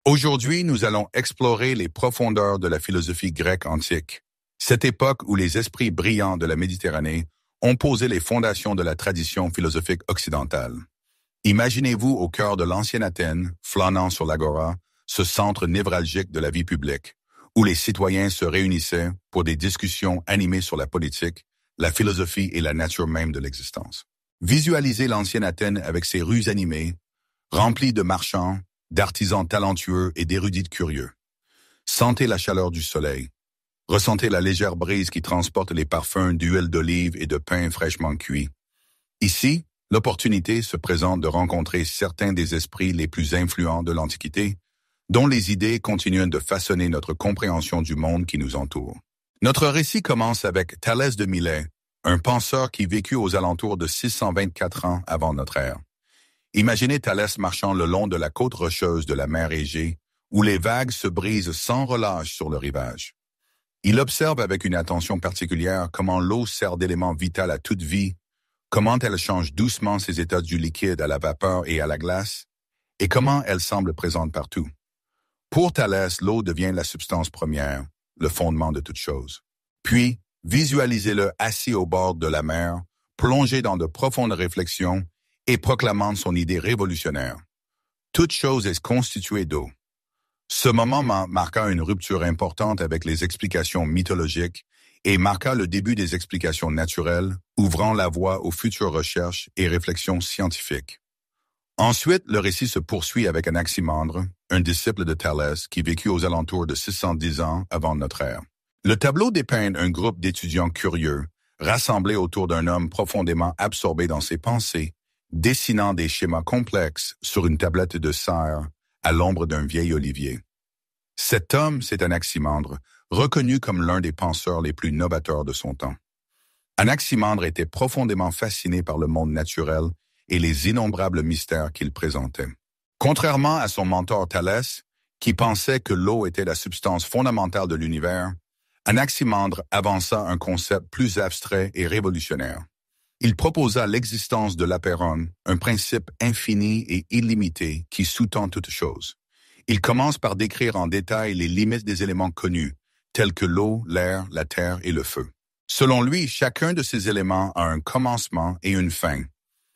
Aujourd'hui, nous allons explorer les profondeurs de la philosophie grecque antique, cette époque où les esprits brillants de la Méditerranée ont posé les fondations de la tradition philosophique occidentale. Imaginez-vous au cœur de l'ancienne Athènes, flânant sur l'agora, ce centre névralgique de la vie publique, où les citoyens se réunissaient pour des discussions animées sur la politique, la philosophie et la nature même de l'existence. Visualisez l'ancienne Athènes avec ses rues animées, remplies de marchands, d'artisans talentueux et d'érudits curieux. Sentez la chaleur du soleil. Ressentez la légère brise qui transporte les parfums d'huile d'olive et de pain fraîchement cuit. Ici, l'opportunité se présente de rencontrer certains des esprits les plus influents de l'Antiquité, dont les idées continuent de façonner notre compréhension du monde qui nous entoure. Notre récit commence avec Thalès de Milet, un penseur qui vécut aux alentours de 624 ans avant notre ère. Imaginez Thalès marchant le long de la côte rocheuse de la mer Égée, où les vagues se brisent sans relâche sur le rivage. Il observe avec une attention particulière comment l'eau sert d'élément vital à toute vie, comment elle change doucement ses états du liquide à la vapeur et à la glace, et comment elle semble présente partout. Pour Thalès, l'eau devient la substance première, le fondement de toute chose. Puis, visualisez-le assis au bord de la mer, plongé dans de profondes réflexions et proclamant son idée révolutionnaire. Toute chose est constituée d'eau. Ce moment marqua une rupture importante avec les explications mythologiques et marqua le début des explications naturelles, ouvrant la voie aux futures recherches et réflexions scientifiques. Ensuite, le récit se poursuit avec Anaximandre, un disciple de Thalès qui vécut aux alentours de 610 ans avant notre ère. Le tableau dépeint un groupe d'étudiants curieux, rassemblés autour d'un homme profondément absorbé dans ses pensées, dessinant des schémas complexes sur une tablette de serre à l'ombre d'un vieil olivier. Cet homme, c'est Anaximandre, reconnu comme l'un des penseurs les plus novateurs de son temps. Anaximandre était profondément fasciné par le monde naturel et les innombrables mystères qu'il présentait. Contrairement à son mentor Thalès, qui pensait que l'eau était la substance fondamentale de l'univers, Anaximandre avança un concept plus abstrait et révolutionnaire. Il proposa l'existence de l'apeiron, un principe infini et illimité qui sous-tend toute chose. Il commence par décrire en détail les limites des éléments connus, tels que l'eau, l'air, la terre et le feu. Selon lui, chacun de ces éléments a un commencement et une fin.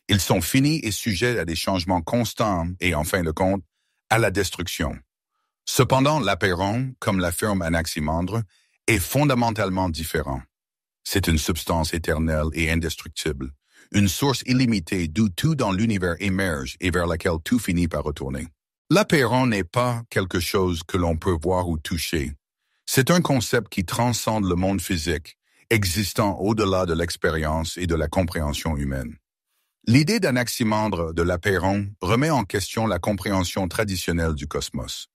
Ils sont finis et sujets à des changements constants et, en fin de compte, à la destruction. Cependant, l'apeiron, comme l'affirme Anaximandre, est fondamentalement différent. C'est une substance éternelle et indestructible, une source illimitée d'où tout dans l'univers émerge et vers laquelle tout finit par retourner. L'apeiron n'est pas quelque chose que l'on peut voir ou toucher. C'est un concept qui transcende le monde physique, existant au-delà de l'expérience et de la compréhension humaine. L'idée d'Anaximandre de l'apeiron remet en question la compréhension traditionnelle du cosmos.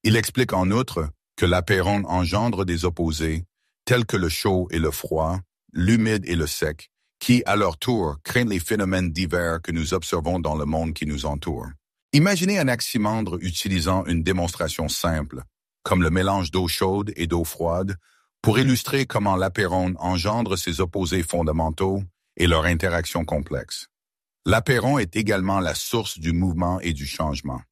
Il explique en outre que l'apeiron engendre des opposés, tels que le chaud et le froid, l'humide et le sec, qui, à leur tour, créent les phénomènes divers que nous observons dans le monde qui nous entoure. Imaginez Anaximandre utilisant une démonstration simple, comme le mélange d'eau chaude et d'eau froide, pour illustrer comment l'apeiron engendre ses opposés fondamentaux et leur interaction complexe. L'apeiron est également la source du mouvement et du changement.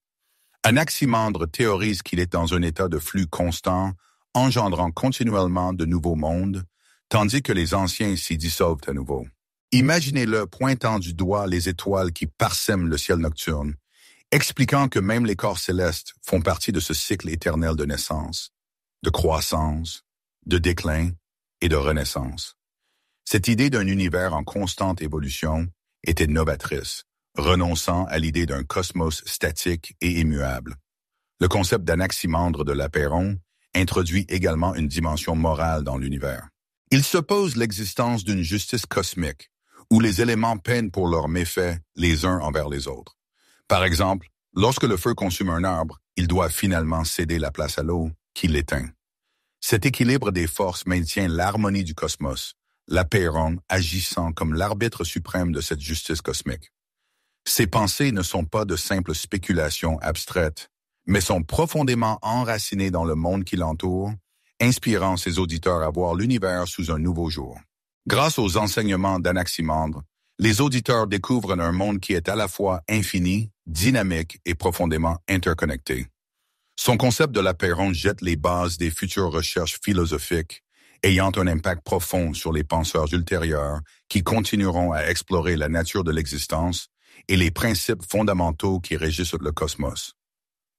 Anaximandre théorise qu'il est dans un état de flux constant, engendrant continuellement de nouveaux mondes, tandis que les anciens s'y dissolvent à nouveau. Imaginez-le pointant du doigt les étoiles qui parsèment le ciel nocturne, expliquant que même les corps célestes font partie de ce cycle éternel de naissance, de croissance, de déclin et de renaissance. Cette idée d'un univers en constante évolution était novatrice, renonçant à l'idée d'un cosmos statique et immuable. Le concept d'Anaximandre de l'apeiron introduit également une dimension morale dans l'univers. Il suppose l'existence d'une justice cosmique, où les éléments peinent pour leurs méfaits les uns envers les autres. Par exemple, lorsque le feu consume un arbre, il doit finalement céder la place à l'eau qui l'éteint. Cet équilibre des forces maintient l'harmonie du cosmos, l'apeiron agissant comme l'arbitre suprême de cette justice cosmique. Ces pensées ne sont pas de simples spéculations abstraites, mais sont profondément enracinées dans le monde qui l'entoure, inspirant ses auditeurs à voir l'univers sous un nouveau jour. Grâce aux enseignements d'Anaximandre, les auditeurs découvrent un monde qui est à la fois infini, dynamique et profondément interconnecté. Son concept de l'apeiron jette les bases des futures recherches philosophiques, ayant un impact profond sur les penseurs ultérieurs qui continueront à explorer la nature de l'existence et les principes fondamentaux qui régissent le cosmos.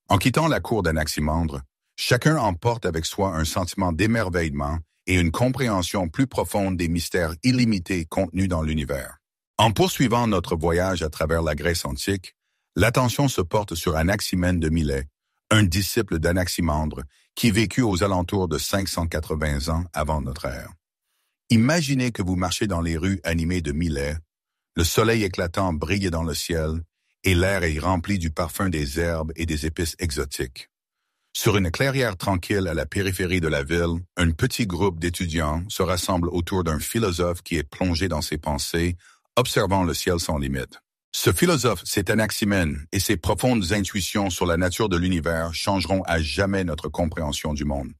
En quittant la cour d'Anaximandre, chacun emporte avec soi un sentiment d'émerveillement et une compréhension plus profonde des mystères illimités contenus dans l'univers. En poursuivant notre voyage à travers la Grèce antique, l'attention se porte sur Anaximène de Milet, un disciple d'Anaximandre qui vécut aux alentours de 580 ans avant notre ère. Imaginez que vous marchez dans les rues animées de Milet, le soleil éclatant brille dans le ciel et l'air est rempli du parfum des herbes et des épices exotiques. Sur une clairière tranquille à la périphérie de la ville, un petit groupe d'étudiants se rassemble autour d'un philosophe qui est plongé dans ses pensées, observant le ciel sans limite. Ce philosophe, c'est Anaximène, et ses profondes intuitions sur la nature de l'univers changeront à jamais notre compréhension du monde.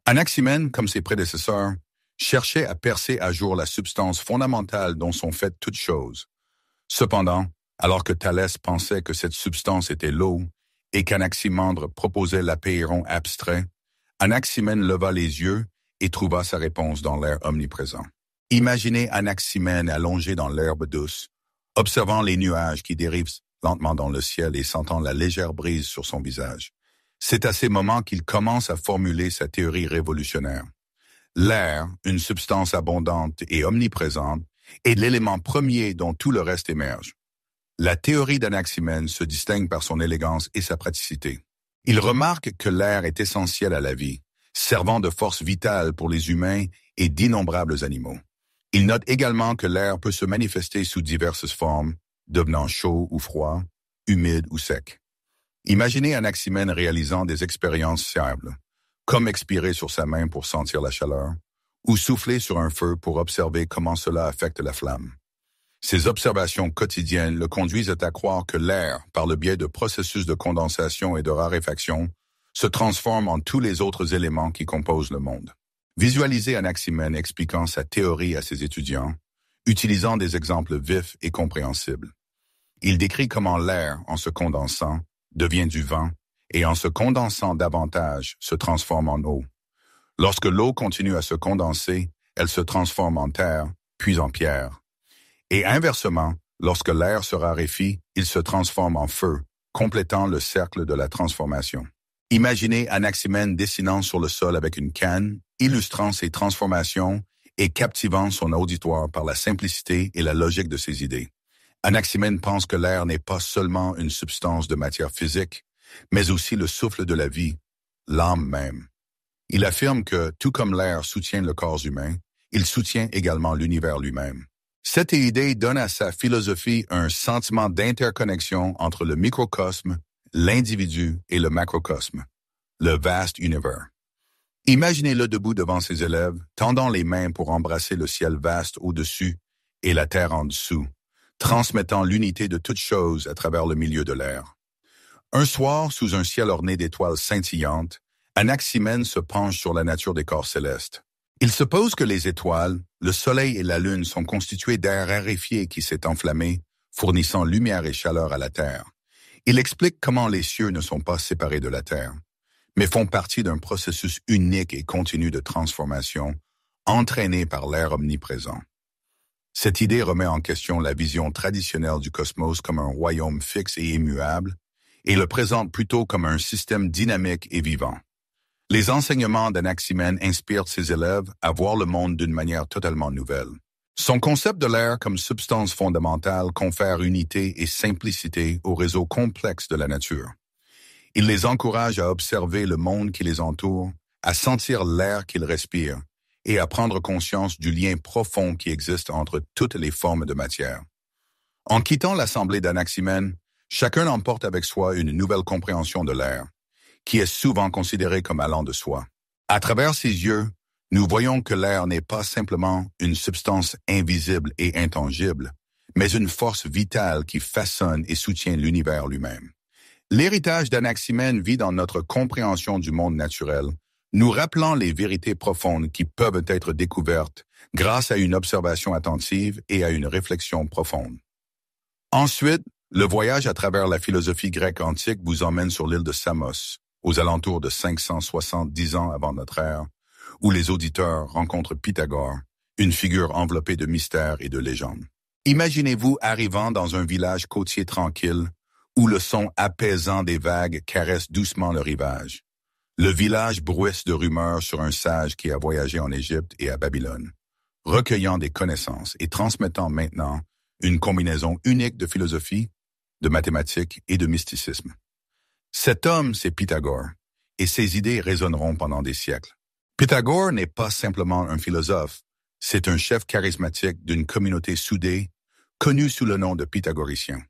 Anaximène, comme ses prédécesseurs, cherchait à percer à jour la substance fondamentale dont sont faites toutes choses. Cependant, alors que Thalès pensait que cette substance était l'eau, et qu'Anaximandre proposait l'apeiron abstrait, Anaximène leva les yeux et trouva sa réponse dans l'air omniprésent. Imaginez Anaximène allongé dans l'herbe douce, observant les nuages qui dérivent lentement dans le ciel et sentant la légère brise sur son visage. C'est à ces moments qu'il commence à formuler sa théorie révolutionnaire. L'air, une substance abondante et omniprésente, est l'élément premier dont tout le reste émerge. La théorie d'Anaximène se distingue par son élégance et sa praticité. Il remarque que l'air est essentiel à la vie, servant de force vitale pour les humains et d'innombrables animaux. Il note également que l'air peut se manifester sous diverses formes, devenant chaud ou froid, humide ou sec. Imaginez Anaximène réalisant des expériences fiables, comme expirer sur sa main pour sentir la chaleur, ou souffler sur un feu pour observer comment cela affecte la flamme. Ces observations quotidiennes le conduisent à croire que l'air, par le biais de processus de condensation et de raréfaction, se transforme en tous les autres éléments qui composent le monde. Visualisez Anaximène expliquant sa théorie à ses étudiants, utilisant des exemples vifs et compréhensibles. Il décrit comment l'air, en se condensant, devient du vent et en se condensant davantage, se transforme en eau. Lorsque l'eau continue à se condenser, elle se transforme en terre, puis en pierre. Et inversement, lorsque l'air se raréfie, il se transforme en feu, complétant le cercle de la transformation. Imaginez Anaximène dessinant sur le sol avec une canne, illustrant ses transformations et captivant son auditoire par la simplicité et la logique de ses idées. Anaximène pense que l'air n'est pas seulement une substance de matière physique, mais aussi le souffle de la vie, l'âme même. Il affirme que, tout comme l'air soutient le corps humain, il soutient également l'univers lui-même. Cette idée donne à sa philosophie un sentiment d'interconnexion entre le microcosme, l'individu et le macrocosme, le vaste univers. Imaginez-le debout devant ses élèves, tendant les mains pour embrasser le ciel vaste au-dessus et la terre en dessous, transmettant l'unité de toutes choses à travers le milieu de l'air. Un soir, sous un ciel orné d'étoiles scintillantes, Anaximène se penche sur la nature des corps célestes. Il suppose que les étoiles, le soleil et la lune sont constitués d'air raréfié qui s'est enflammé, fournissant lumière et chaleur à la Terre. Il explique comment les cieux ne sont pas séparés de la Terre, mais font partie d'un processus unique et continu de transformation, entraîné par l'air omniprésent. Cette idée remet en question la vision traditionnelle du cosmos comme un royaume fixe et immuable, et le présente plutôt comme un système dynamique et vivant. Les enseignements d'Anaximène inspirent ses élèves à voir le monde d'une manière totalement nouvelle. Son concept de l'air comme substance fondamentale confère unité et simplicité au réseau complexe de la nature. Il les encourage à observer le monde qui les entoure, à sentir l'air qu'ils respirent et à prendre conscience du lien profond qui existe entre toutes les formes de matière. En quittant l'assemblée d'Anaximène, chacun emporte avec soi une nouvelle compréhension de l'air, qui est souvent considéré comme allant de soi. À travers ses yeux, nous voyons que l'air n'est pas simplement une substance invisible et intangible, mais une force vitale qui façonne et soutient l'univers lui-même. L'héritage d'Anaximène vit dans notre compréhension du monde naturel, nous rappelant les vérités profondes qui peuvent être découvertes grâce à une observation attentive et à une réflexion profonde. Ensuite, le voyage à travers la philosophie grecque antique vous emmène sur l'île de Samos, aux alentours de 570 ans avant notre ère, où les auditeurs rencontrent Pythagore, une figure enveloppée de mystères et de légendes. Imaginez-vous arrivant dans un village côtier tranquille, où le son apaisant des vagues caresse doucement le rivage. Le village bruisse de rumeurs sur un sage qui a voyagé en Égypte et à Babylone, recueillant des connaissances et transmettant maintenant une combinaison unique de philosophie, de mathématiques et de mysticisme. Cet homme, c'est Pythagore, et ses idées résonneront pendant des siècles. Pythagore n'est pas simplement un philosophe, c'est un chef charismatique d'une communauté soudée, connue sous le nom de pythagoriciens.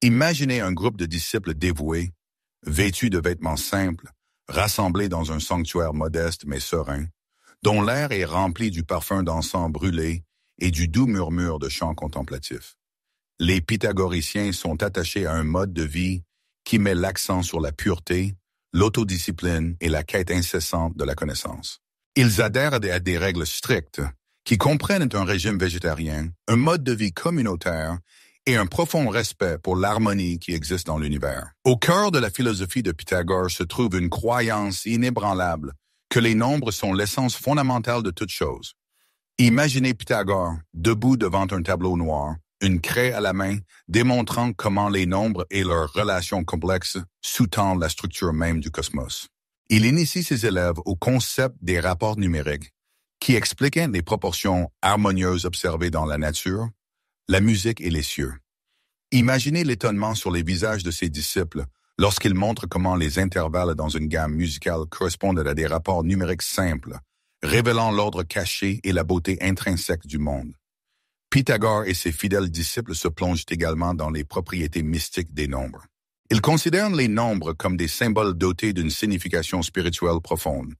Imaginez un groupe de disciples dévoués, vêtus de vêtements simples, rassemblés dans un sanctuaire modeste mais serein, dont l'air est rempli du parfum d'encens brûlé et du doux murmure de chants contemplatifs. Les pythagoriciens sont attachés à un mode de vie qui met l'accent sur la pureté, l'autodiscipline et la quête incessante de la connaissance. Ils adhèrent à des règles strictes qui comprennent un régime végétarien, un mode de vie communautaire et un profond respect pour l'harmonie qui existe dans l'univers. Au cœur de la philosophie de Pythagore se trouve une croyance inébranlable que les nombres sont l'essence fondamentale de toute chose. Imaginez Pythagore, debout devant un tableau noir, une craie à la main, démontrant comment les nombres et leurs relations complexes sous-tendent la structure même du cosmos. Il initie ses élèves au concept des rapports numériques, qui expliquent les proportions harmonieuses observées dans la nature, la musique et les cieux. Imaginez l'étonnement sur les visages de ses disciples lorsqu'ils montrent comment les intervalles dans une gamme musicale correspondent à des rapports numériques simples, révélant l'ordre caché et la beauté intrinsèque du monde. Pythagore et ses fidèles disciples se plongent également dans les propriétés mystiques des nombres. Ils considèrent les nombres comme des symboles dotés d'une signification spirituelle profonde.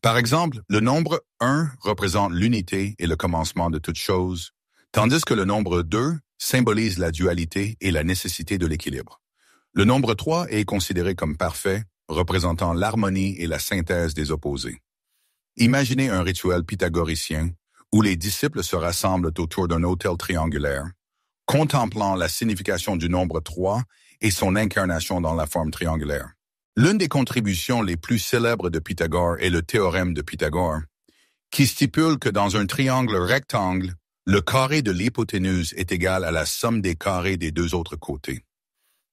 Par exemple, le nombre 1 représente l'unité et le commencement de toute chose, tandis que le nombre 2 symbolise la dualité et la nécessité de l'équilibre. Le nombre 3 est considéré comme parfait, représentant l'harmonie et la synthèse des opposés. Imaginez un rituel pythagoricien où les disciples se rassemblent autour d'un autel triangulaire, contemplant la signification du nombre 3 et son incarnation dans la forme triangulaire. L'une des contributions les plus célèbres de Pythagore est le théorème de Pythagore, qui stipule que dans un triangle rectangle, le carré de l'hypoténuse est égal à la somme des carrés des deux autres côtés.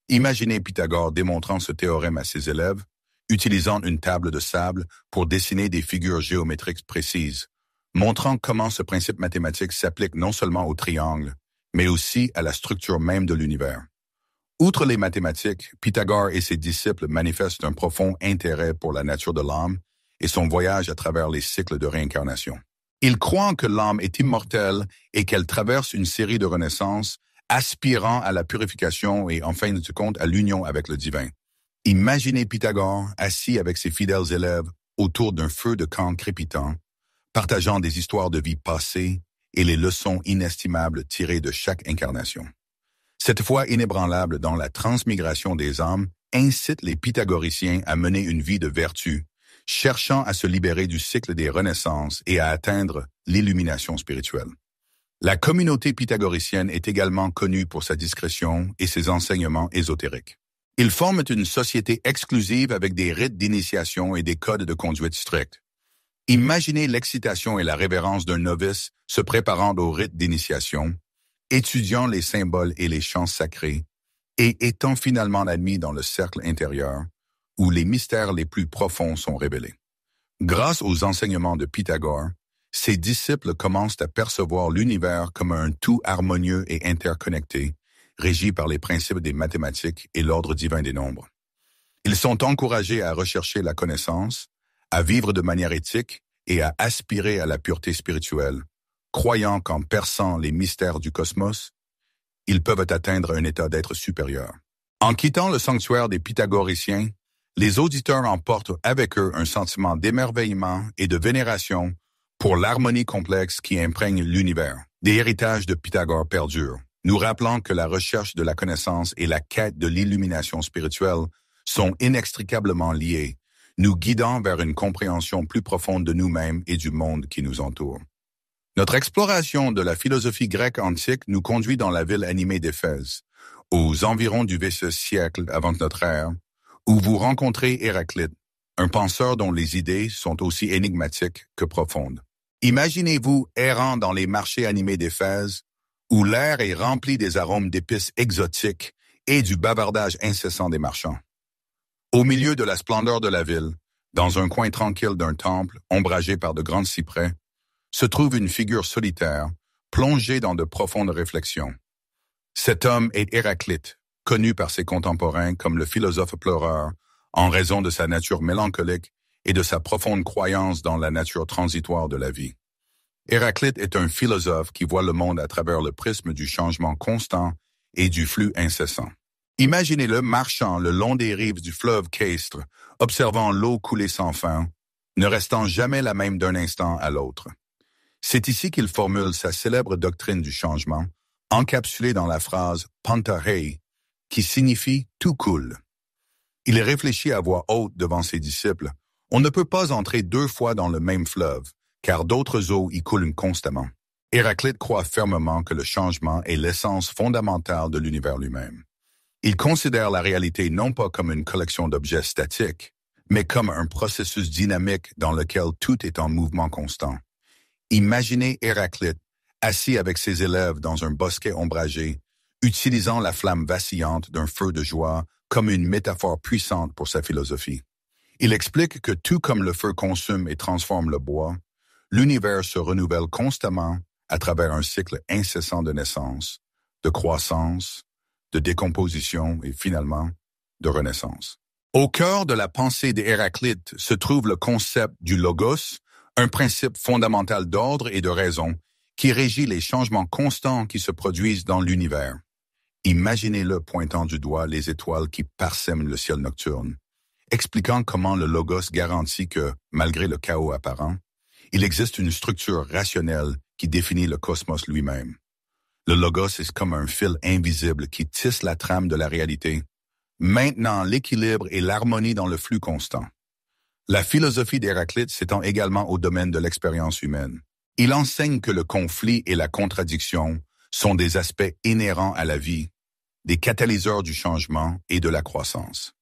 Imaginez Pythagore démontrant ce théorème à ses élèves, utilisant une table de sable pour dessiner des figures géométriques précises, montrant comment ce principe mathématique s'applique non seulement au triangle, mais aussi à la structure même de l'univers. Outre les mathématiques, Pythagore et ses disciples manifestent un profond intérêt pour la nature de l'âme et son voyage à travers les cycles de réincarnation. Ils croient que l'âme est immortelle et qu'elle traverse une série de renaissances, aspirant à la purification et en fin de compte à l'union avec le divin. Imaginez Pythagore assis avec ses fidèles élèves autour d'un feu de camp crépitant, partageant des histoires de vie passées et les leçons inestimables tirées de chaque incarnation. Cette foi inébranlable dans la transmigration des âmes incite les pythagoriciens à mener une vie de vertu, cherchant à se libérer du cycle des renaissances et à atteindre l'illumination spirituelle. La communauté pythagoricienne est également connue pour sa discrétion et ses enseignements ésotériques. Ils forment une société exclusive avec des rites d'initiation et des codes de conduite stricts. Imaginez l'excitation et la révérence d'un novice se préparant au rite d'initiation, étudiant les symboles et les chants sacrés, et étant finalement admis dans le cercle intérieur, où les mystères les plus profonds sont révélés. Grâce aux enseignements de Pythagore, ses disciples commencent à percevoir l'univers comme un tout harmonieux et interconnecté, régi par les principes des mathématiques et l'ordre divin des nombres. Ils sont encouragés à rechercher la connaissance, à vivre de manière éthique et à aspirer à la pureté spirituelle, croyant qu'en perçant les mystères du cosmos, ils peuvent atteindre un état d'être supérieur. En quittant le sanctuaire des pythagoriciens, les auditeurs emportent avec eux un sentiment d'émerveillement et de vénération pour l'harmonie complexe qui imprègne l'univers. Des héritages de Pythagore perdurent, nous rappelant que la recherche de la connaissance et la quête de l'illumination spirituelle sont inextricablement liées, nous guidant vers une compréhension plus profonde de nous-mêmes et du monde qui nous entoure. Notre exploration de la philosophie grecque antique nous conduit dans la ville animée d'Éphèse, aux environs du V6 siècle avant notre ère, où vous rencontrez Héraclite, un penseur dont les idées sont aussi énigmatiques que profondes. Imaginez-vous errant dans les marchés animés d'Éphèse, où l'air est rempli des arômes d'épices exotiques et du bavardage incessant des marchands. Au milieu de la splendeur de la ville, dans un coin tranquille d'un temple ombragé par de grands cyprès, se trouve une figure solitaire, plongée dans de profondes réflexions. Cet homme est Héraclite, connu par ses contemporains comme le philosophe pleureur, en raison de sa nature mélancolique et de sa profonde croyance dans la nature transitoire de la vie. Héraclite est un philosophe qui voit le monde à travers le prisme du changement constant et du flux incessant. Imaginez-le marchant le long des rives du fleuve Caistre, observant l'eau couler sans fin, ne restant jamais la même d'un instant à l'autre. C'est ici qu'il formule sa célèbre doctrine du changement, encapsulée dans la phrase « Pantarei », qui signifie « tout coule ». Il réfléchit à voix haute devant ses disciples. On ne peut pas entrer deux fois dans le même fleuve, car d'autres eaux y coulent constamment. Héraclite croit fermement que le changement est l'essence fondamentale de l'univers lui-même. Il considère la réalité non pas comme une collection d'objets statiques, mais comme un processus dynamique dans lequel tout est en mouvement constant. Imaginez Héraclite assis avec ses élèves dans un bosquet ombragé, utilisant la flamme vacillante d'un feu de joie comme une métaphore puissante pour sa philosophie. Il explique que tout comme le feu consume et transforme le bois, l'univers se renouvelle constamment à travers un cycle incessant de naissance, de croissance, de décomposition et finalement de renaissance. Au cœur de la pensée d'Héraclite se trouve le concept du logos, un principe fondamental d'ordre et de raison qui régit les changements constants qui se produisent dans l'univers. Imaginez-le pointant du doigt les étoiles qui parsèment le ciel nocturne, expliquant comment le logos garantit que, malgré le chaos apparent, il existe une structure rationnelle qui définit le cosmos lui-même. Le logos est comme un fil invisible qui tisse la trame de la réalité, maintenant l'équilibre et l'harmonie dans le flux constant. La philosophie d'Héraclite s'étend également au domaine de l'expérience humaine. Il enseigne que le conflit et la contradiction sont des aspects inhérents à la vie, des catalyseurs du changement et de la croissance.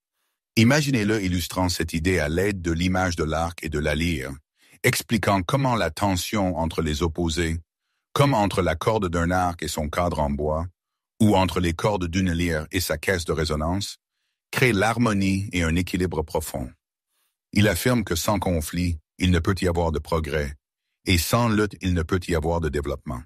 Imaginez-le illustrant cette idée à l'aide de l'image de l'arc et de la lyre, expliquant comment la tension entre les opposés, comme entre la corde d'un arc et son cadre en bois, ou entre les cordes d'une lyre et sa caisse de résonance, crée l'harmonie et un équilibre profond. Il affirme que sans conflit, il ne peut y avoir de progrès, et sans lutte, il ne peut y avoir de développement.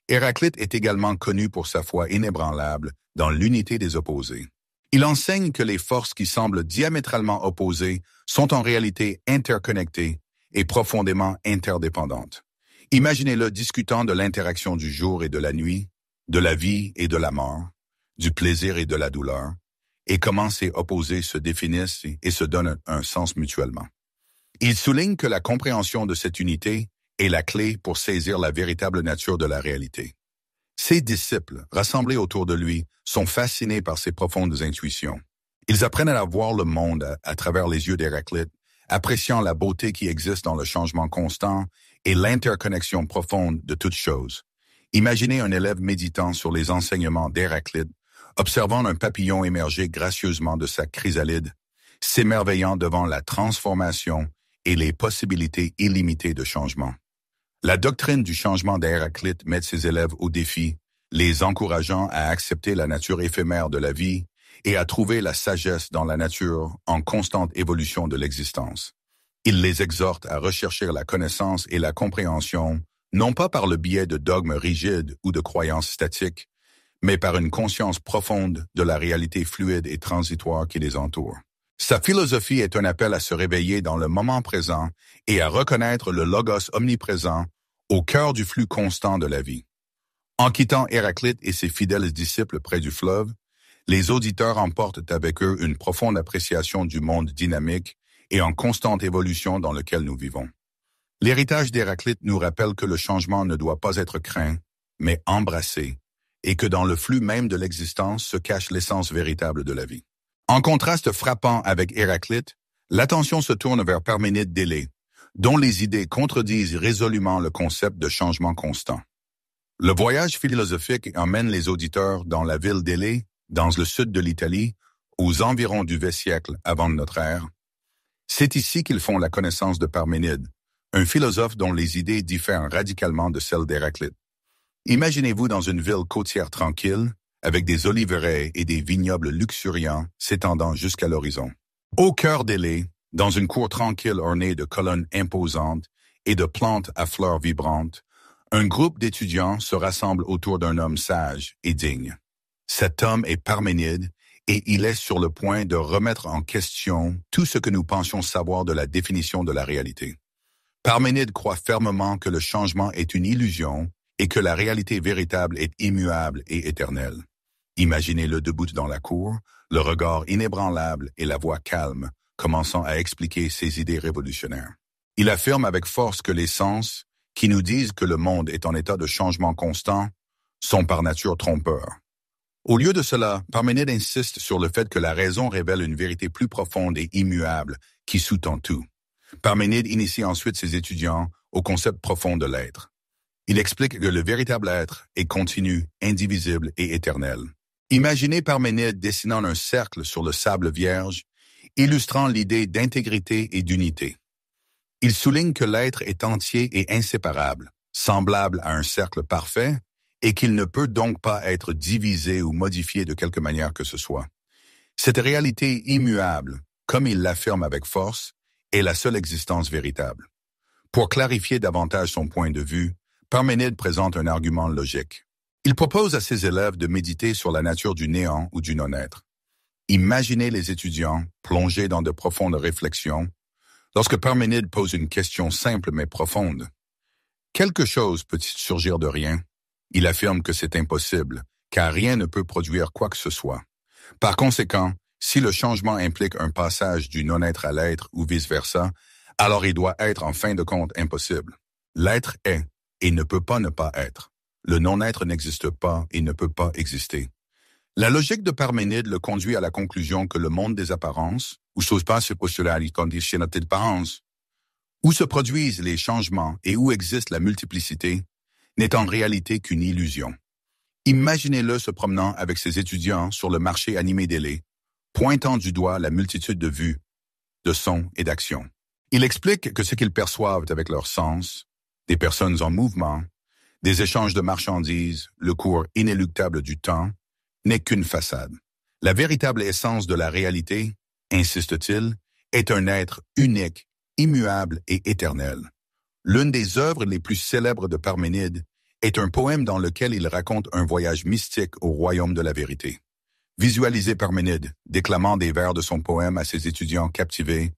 Héraclite est également connu pour sa foi inébranlable dans l'unité des opposés. Il enseigne que les forces qui semblent diamétralement opposées sont en réalité interconnectées et profondément interdépendantes. Imaginez-le discutant de l'interaction du jour et de la nuit, de la vie et de la mort, du plaisir et de la douleur, et comment ces opposés se définissent et se donnent un sens mutuellement. Il souligne que la compréhension de cette unité est la clé pour saisir la véritable nature de la réalité. Ses disciples, rassemblés autour de lui, sont fascinés par ses profondes intuitions. Ils apprennent à voir le monde à travers les yeux d'Héraclite, appréciant la beauté qui existe dans le changement constant et l'interconnexion profonde de toutes choses. Imaginez un élève méditant sur les enseignements d'Héraclite, observant un papillon émerger gracieusement de sa chrysalide, s'émerveillant devant la transformation et les possibilités illimitées de changement. La doctrine du changement d'Héraclite met ses élèves au défi, les encourageant à accepter la nature éphémère de la vie et à trouver la sagesse dans la nature en constante évolution de l'existence. Il les exhorte à rechercher la connaissance et la compréhension, non pas par le biais de dogmes rigides ou de croyances statiques, mais par une conscience profonde de la réalité fluide et transitoire qui les entoure. Sa philosophie est un appel à se réveiller dans le moment présent et à reconnaître le logos omniprésent au cœur du flux constant de la vie. En quittant Héraclite et ses fidèles disciples près du fleuve, les auditeurs emportent avec eux une profonde appréciation du monde dynamique et en constante évolution dans lequel nous vivons. L'héritage d'Héraclite nous rappelle que le changement ne doit pas être craint, mais embrassé, et que dans le flux même de l'existence se cache l'essence véritable de la vie. En contraste frappant avec Héraclite, l'attention se tourne vers Parménide d'Élée, dont les idées contredisent résolument le concept de changement constant. Le voyage philosophique emmène les auditeurs dans la ville d'Élée, dans le sud de l'Italie, aux environs du X siècle avant notre ère. C'est ici qu'ils font la connaissance de Parménide, un philosophe dont les idées diffèrent radicalement de celles d'Héraclite. Imaginez-vous dans une ville côtière tranquille, avec des oliveraies et des vignobles luxuriants s'étendant jusqu'à l'horizon. Au cœur d'Élée, dans une cour tranquille ornée de colonnes imposantes et de plantes à fleurs vibrantes, un groupe d'étudiants se rassemble autour d'un homme sage et digne. Cet homme est Parménide et il est sur le point de remettre en question tout ce que nous pensions savoir de la définition de la réalité. Parménide croit fermement que le changement est une illusion et que la réalité véritable est immuable et éternelle. Imaginez-le debout dans la cour, le regard inébranlable et la voix calme, commençant à expliquer ses idées révolutionnaires. Il affirme avec force que les sens, qui nous disent que le monde est en état de changement constant, sont par nature trompeurs. Au lieu de cela, Parménide insiste sur le fait que la raison révèle une vérité plus profonde et immuable qui sous-tend tout. Parménide initie ensuite ses étudiants au concept profond de l'être. Il explique que le véritable être est continu, indivisible et éternel. Imaginez Parménide dessinant un cercle sur le sable vierge, illustrant l'idée d'intégrité et d'unité. Il souligne que l'être est entier et inséparable, semblable à un cercle parfait, et qu'il ne peut donc pas être divisé ou modifié de quelque manière que ce soit. Cette réalité immuable, comme il l'affirme avec force, est la seule existence véritable. Pour clarifier davantage son point de vue, Parménide présente un argument logique. Il propose à ses élèves de méditer sur la nature du néant ou du non-être. Imaginez les étudiants plongés dans de profondes réflexions lorsque Parménide pose une question simple mais profonde. Quelque chose peut-il surgir de rien? Il affirme que c'est impossible, car rien ne peut produire quoi que ce soit. Par conséquent, si le changement implique un passage du non-être à l'être ou vice-versa, alors il doit être en fin de compte impossible. L'être est et ne peut pas ne pas être. Le non-être n'existe pas et ne peut pas exister. La logique de Parménide le conduit à la conclusion que le monde des apparences, où se produisent les changements et où existe la multiplicité, n'est en réalité qu'une illusion. Imaginez-le se promenant avec ses étudiants sur le marché animé d'Élée, pointant du doigt la multitude de vues, de sons et d'actions. Il explique que ce qu'ils perçoivent avec leurs sens, des personnes en mouvement, des échanges de marchandises, le cours inéluctable du temps, n'est qu'une façade. La véritable essence de la réalité, insiste-t-il, est un être unique, immuable et éternel. L'une des œuvres les plus célèbres de Parménide est un poème dans lequel il raconte un voyage mystique au royaume de la vérité. Visualisez Parménide déclamant des vers de son poème à ses étudiants captivés,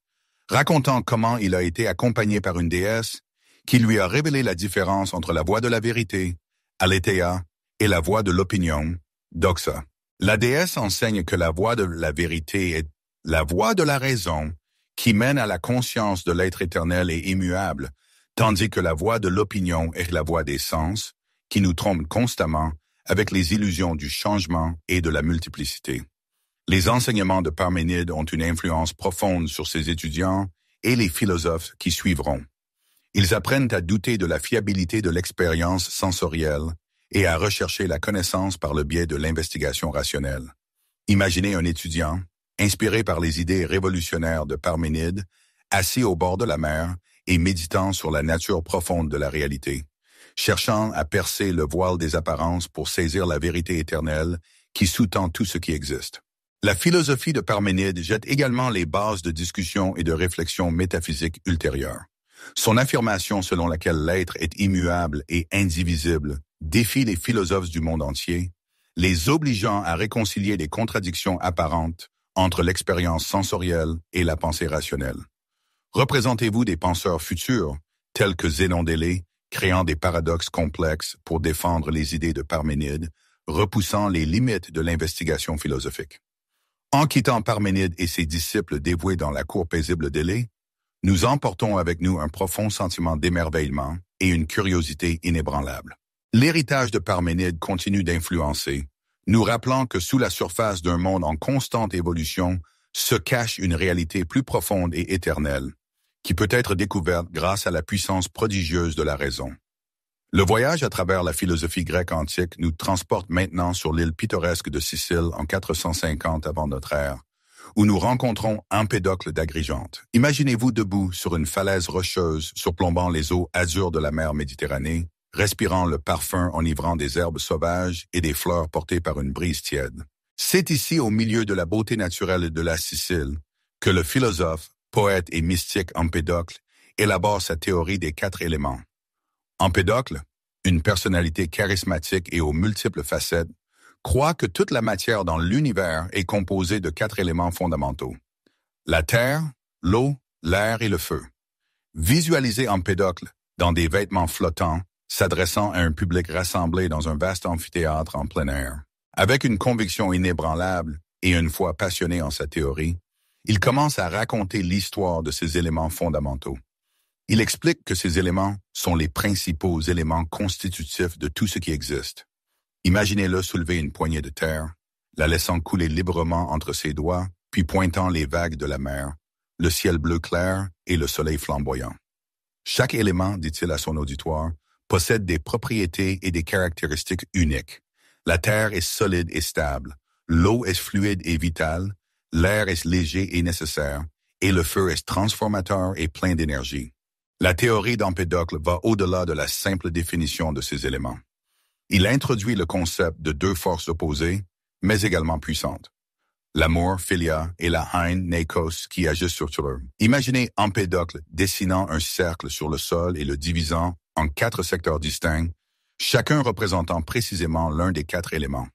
racontant comment il a été accompagné par une déesse qui lui a révélé la différence entre la voie de la vérité, aletheia, et la voie de l'opinion, doxa. La déesse enseigne que la voie de la vérité est la voie de la raison qui mène à la conscience de l'être éternel et immuable, tandis que la voie de l'opinion est la voie des sens, qui nous trompe constamment avec les illusions du changement et de la multiplicité. Les enseignements de Parménide ont une influence profonde sur ses étudiants et les philosophes qui suivront. Ils apprennent à douter de la fiabilité de l'expérience sensorielle et à rechercher la connaissance par le biais de l'investigation rationnelle. Imaginez un étudiant, inspiré par les idées révolutionnaires de Parménide, assis au bord de la mer et méditant sur la nature profonde de la réalité, cherchant à percer le voile des apparences pour saisir la vérité éternelle qui sous-tend tout ce qui existe. La philosophie de Parménide jette également les bases de discussion et de réflexion métaphysique ultérieures. Son affirmation selon laquelle l'être est immuable et indivisible défie les philosophes du monde entier, les obligeant à réconcilier les contradictions apparentes entre l'expérience sensorielle et la pensée rationnelle. Représentez-vous des penseurs futurs, tels que Zénon d'Élée, créant des paradoxes complexes pour défendre les idées de Parménide, repoussant les limites de l'investigation philosophique. En quittant Parménide et ses disciples dévoués dans la cour paisible d'Élée, nous emportons avec nous un profond sentiment d'émerveillement et une curiosité inébranlable. L'héritage de Parménide continue d'influencer, nous rappelant que sous la surface d'un monde en constante évolution se cache une réalité plus profonde et éternelle, qui peut être découverte grâce à la puissance prodigieuse de la raison. Le voyage à travers la philosophie grecque antique nous transporte maintenant sur l'île pittoresque de Sicile en 450 avant notre ère, où nous rencontrons Empédocle d'Agrigente. Imaginez-vous debout sur une falaise rocheuse surplombant les eaux azures de la mer Méditerranée, respirant le parfum enivrant des herbes sauvages et des fleurs portées par une brise tiède. C'est ici, au milieu de la beauté naturelle de la Sicile, que le philosophe, poète et mystique Empédocle élabore sa théorie des 4 éléments. Empédocle, une personnalité charismatique et aux multiples facettes, croit que toute la matière dans l'univers est composée de 4 éléments fondamentaux. La terre, l'eau, l'air et le feu. Visualisez Empédocle dans des vêtements flottants, s'adressant à un public rassemblé dans un vaste amphithéâtre en plein air. Avec une conviction inébranlable et une foi passionnée en sa théorie, il commence à raconter l'histoire de ces éléments fondamentaux. Il explique que ces éléments sont les principaux éléments constitutifs de tout ce qui existe. Imaginez-le soulever une poignée de terre, la laissant couler librement entre ses doigts, puis pointant les vagues de la mer, le ciel bleu clair et le soleil flamboyant. Chaque élément, dit-il à son auditoire, possède des propriétés et des caractéristiques uniques. La terre est solide et stable, l'eau est fluide et vitale, l'air est léger et nécessaire, et le feu est transformateur et plein d'énergie. La théorie d'Empédocle va au-delà de la simple définition de ces éléments. Il introduit le concept de 2 forces opposées, mais également puissantes. L'amour, philia, et la haine, neikos, qui agissent sur eux. Imaginez Empédocle dessinant un cercle sur le sol et le divisant en 4 secteurs distincts, chacun représentant précisément l'un des 4 éléments.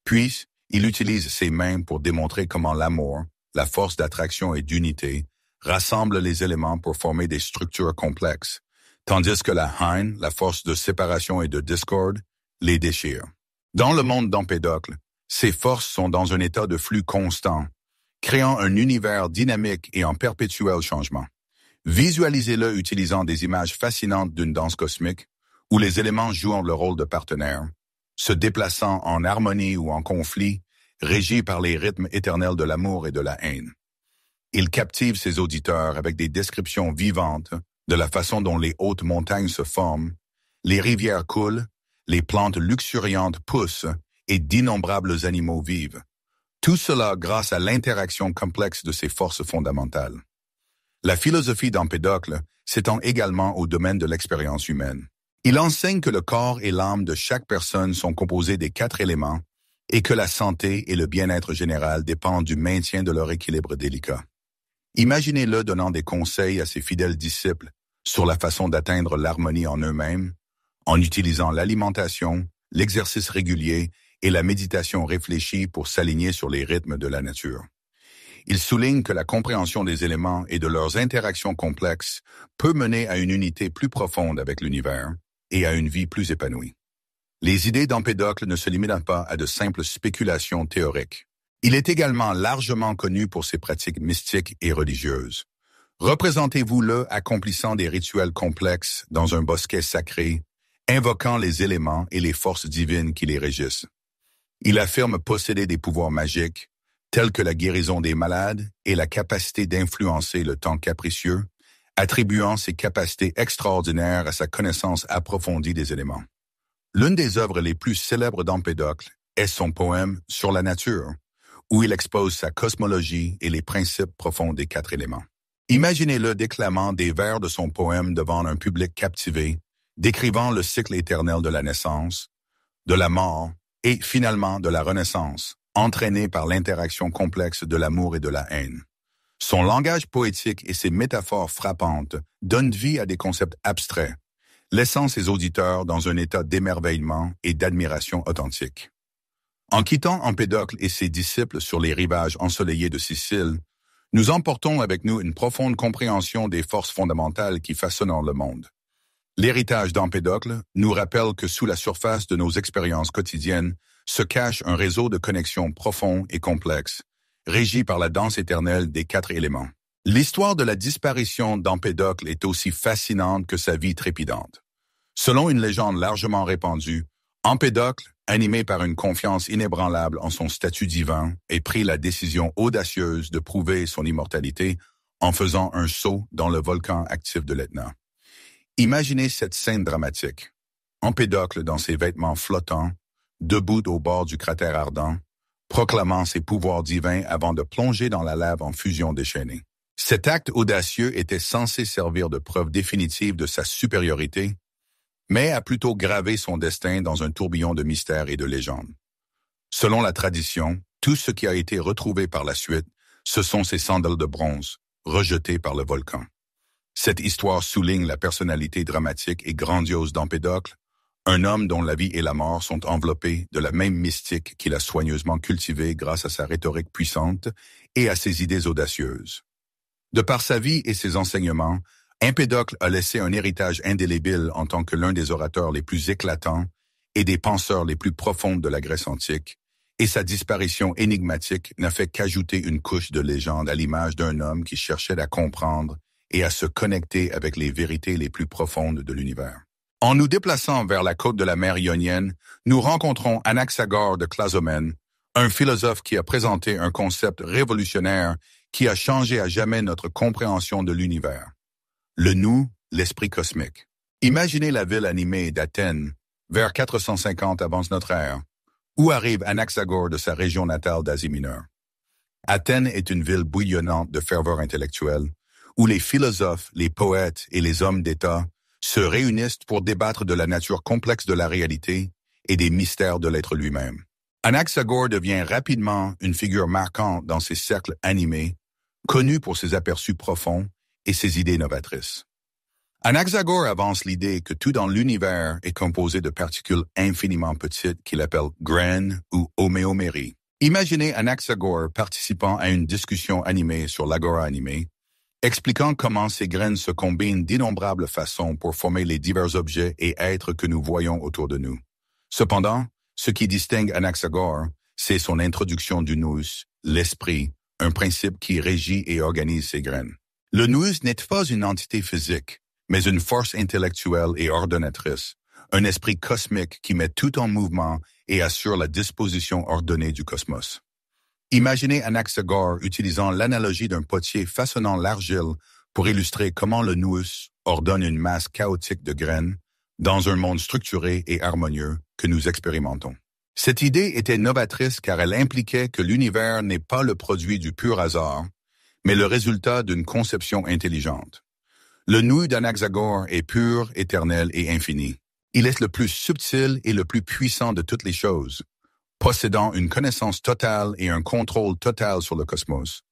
Puis, il utilise ses mains pour démontrer comment l'amour, la force d'attraction et d'unité, rassemble les éléments pour former des structures complexes, tandis que la haine, la force de séparation et de discorde, les déchire. Dans le monde d'Empédocle, ces forces sont dans un état de flux constant, créant un univers dynamique et en perpétuel changement. Visualisez-le utilisant des images fascinantes d'une danse cosmique, où les éléments jouent le rôle de partenaires, se déplaçant en harmonie ou en conflit, régis par les rythmes éternels de l'amour et de la haine. Il captive ses auditeurs avec des descriptions vivantes de la façon dont les hautes montagnes se forment, les rivières coulent, les plantes luxuriantes poussent et d'innombrables animaux vivent. Tout cela grâce à l'interaction complexe de ces forces fondamentales. La philosophie d'Empédocle s'étend également au domaine de l'expérience humaine. Il enseigne que le corps et l'âme de chaque personne sont composés des 4 éléments et que la santé et le bien-être général dépendent du maintien de leur équilibre délicat. Imaginez-le donnant des conseils à ses fidèles disciples sur la façon d'atteindre l'harmonie en eux-mêmes, en utilisant l'alimentation, l'exercice régulier et la méditation réfléchie pour s'aligner sur les rythmes de la nature. Il souligne que la compréhension des éléments et de leurs interactions complexes peut mener à une unité plus profonde avec l'univers et à une vie plus épanouie. Les idées d'Empédocle ne se limitent pas à de simples spéculations théoriques. Il est également largement connu pour ses pratiques mystiques et religieuses. Représentez-vous-le accomplissant des rituels complexes dans un bosquet sacré, invoquant les éléments et les forces divines qui les régissent. Il affirme posséder des pouvoirs magiques, tels que la guérison des malades et la capacité d'influencer le temps capricieux, attribuant ses capacités extraordinaires à sa connaissance approfondie des éléments. L'une des œuvres les plus célèbres d'Empédocle est son poème « Sur la nature », où il expose sa cosmologie et les principes profonds des 4 éléments. Imaginez-le déclamant des vers de son poème devant un public captivé, décrivant le cycle éternel de la naissance, de la mort et finalement de la renaissance, entraîné par l'interaction complexe de l'amour et de la haine. Son langage poétique et ses métaphores frappantes donnent vie à des concepts abstraits, laissant ses auditeurs dans un état d'émerveillement et d'admiration authentique. En quittant Empédocle et ses disciples sur les rivages ensoleillés de Sicile, nous emportons avec nous une profonde compréhension des forces fondamentales qui façonnent le monde. L'héritage d'Empédocle nous rappelle que sous la surface de nos expériences quotidiennes se cache un réseau de connexions profond et complexe, régi par la danse éternelle des 4 éléments. L'histoire de la disparition d'Empédocle est aussi fascinante que sa vie trépidante. Selon une légende largement répandue, Empédocle, animé par une confiance inébranlable en son statut divin, ait pris la décision audacieuse de prouver son immortalité en faisant un saut dans le volcan actif de l'Etna. Imaginez cette scène dramatique. Empédocle dans ses vêtements flottants, debout au bord du cratère ardent, proclamant ses pouvoirs divins avant de plonger dans la lave en fusion déchaînée. Cet acte audacieux était censé servir de preuve définitive de sa supériorité, mais a plutôt gravé son destin dans un tourbillon de mystères et de légendes. Selon la tradition, tout ce qui a été retrouvé par la suite, ce sont ses sandales de bronze, rejetées par le volcan. Cette histoire souligne la personnalité dramatique et grandiose d'Empédocle, un homme dont la vie et la mort sont enveloppés de la même mystique qu'il a soigneusement cultivée grâce à sa rhétorique puissante et à ses idées audacieuses. De par sa vie et ses enseignements, Empédocle a laissé un héritage indélébile en tant que l'un des orateurs les plus éclatants et des penseurs les plus profonds de la Grèce antique, et sa disparition énigmatique n'a fait qu'ajouter une couche de légende à l'image d'un homme qui cherchait à comprendre et à se connecter avec les vérités les plus profondes de l'univers. En nous déplaçant vers la côte de la mer Ionienne, nous rencontrons Anaxagore de Clazomène, un philosophe qui a présenté un concept révolutionnaire qui a changé à jamais notre compréhension de l'univers. Le nous, l'esprit cosmique. Imaginez la ville animée d'Athènes, vers 450 avant notre ère, où arrive Anaxagore de sa région natale d'Asie mineure. Athènes est une ville bouillonnante de ferveur intellectuelle, où les philosophes, les poètes et les hommes d'État se réunissent pour débattre de la nature complexe de la réalité et des mystères de l'être lui-même. Anaxagore devient rapidement une figure marquante dans ces cercles animés, connu pour ses aperçus profonds et ses idées novatrices. Anaxagore avance l'idée que tout dans l'univers est composé de particules infiniment petites qu'il appelle graines ou homéoméries. Imaginez Anaxagore participant à une discussion animée sur l'agora animée, expliquant comment ces graines se combinent d'innombrables façons pour former les divers objets et êtres que nous voyons autour de nous. Cependant, ce qui distingue Anaxagore, c'est son introduction du nous, l'esprit, un principe qui régit et organise ces graines. Le nous n'est pas une entité physique, mais une force intellectuelle et ordonnatrice, un esprit cosmique qui met tout en mouvement et assure la disposition ordonnée du cosmos. Imaginez Anaxagore utilisant l'analogie d'un potier façonnant l'argile pour illustrer comment le nous ordonne une masse chaotique de graines dans un monde structuré et harmonieux que nous expérimentons. Cette idée était novatrice car elle impliquait que l'univers n'est pas le produit du pur hasard, mais le résultat d'une conception intelligente. Le nous d'Anaxagore est pur, éternel et infini. Il est le plus subtil et le plus puissant de toutes les choses, possédant une connaissance totale et un contrôle total sur le cosmos.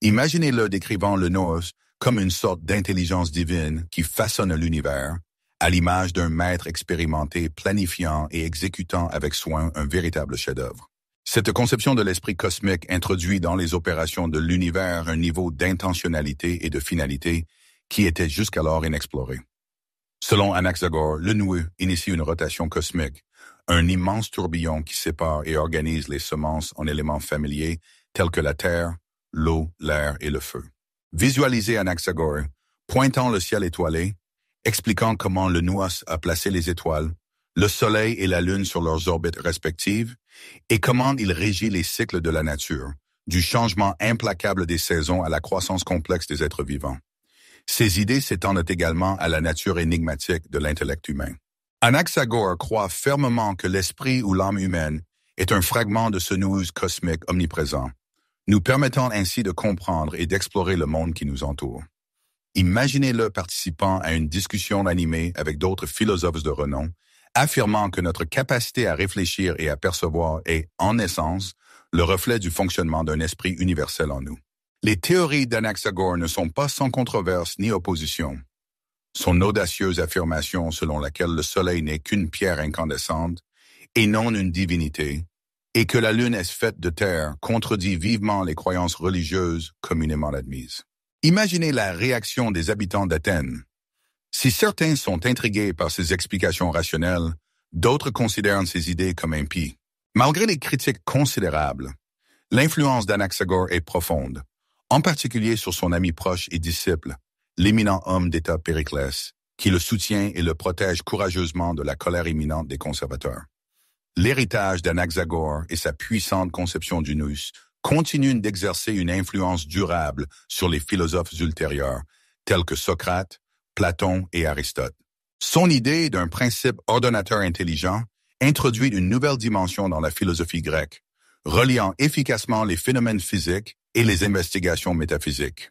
Imaginez-le décrivant le nous comme une sorte d'intelligence divine qui façonne l'univers, à l'image d'un maître expérimenté planifiant et exécutant avec soin un véritable chef-d'œuvre. Cette conception de l'esprit cosmique introduit dans les opérations de l'univers un niveau d'intentionnalité et de finalité qui était jusqu'alors inexploré. Selon Anaxagore, le nous initie une rotation cosmique, un immense tourbillon qui sépare et organise les semences en éléments familiers tels que la terre, l'eau, l'air et le feu. Visualisez Anaxagore, pointant le ciel étoilé, expliquant comment le nous a placé les étoiles, le soleil et la lune sur leurs orbites respectives, et comment il régit les cycles de la nature, du changement implacable des saisons à la croissance complexe des êtres vivants. Ces idées s'étendent également à la nature énigmatique de l'intellect humain. Anaxagore croit fermement que l'esprit ou l'âme humaine est un fragment de ce nous cosmique omniprésent, nous permettant ainsi de comprendre et d'explorer le monde qui nous entoure. Imaginez-le participant à une discussion animée avec d'autres philosophes de renom, affirmant que notre capacité à réfléchir et à percevoir est, en essence, le reflet du fonctionnement d'un esprit universel en nous. Les théories d'Anaxagore ne sont pas sans controverse ni opposition. Son audacieuse affirmation selon laquelle le soleil n'est qu'une pierre incandescente et non une divinité, et que la lune est faite de terre contredit vivement les croyances religieuses communément admises. Imaginez la réaction des habitants d'Athènes. Si certains sont intrigués par ces explications rationnelles, d'autres considèrent ces idées comme impies. Malgré les critiques considérables, l'influence d'Anaxagore est profonde, en particulier sur son ami proche et disciple, l'éminent homme d'État Périclès, qui le soutient et le protège courageusement de la colère imminente des conservateurs. L'héritage d'Anaxagore et sa puissante conception du nous continuent d'exercer une influence durable sur les philosophes ultérieurs, tels que Socrate, Platon et Aristote. Son idée d'un principe ordonnateur intelligent introduit une nouvelle dimension dans la philosophie grecque, reliant efficacement les phénomènes physiques et les investigations métaphysiques.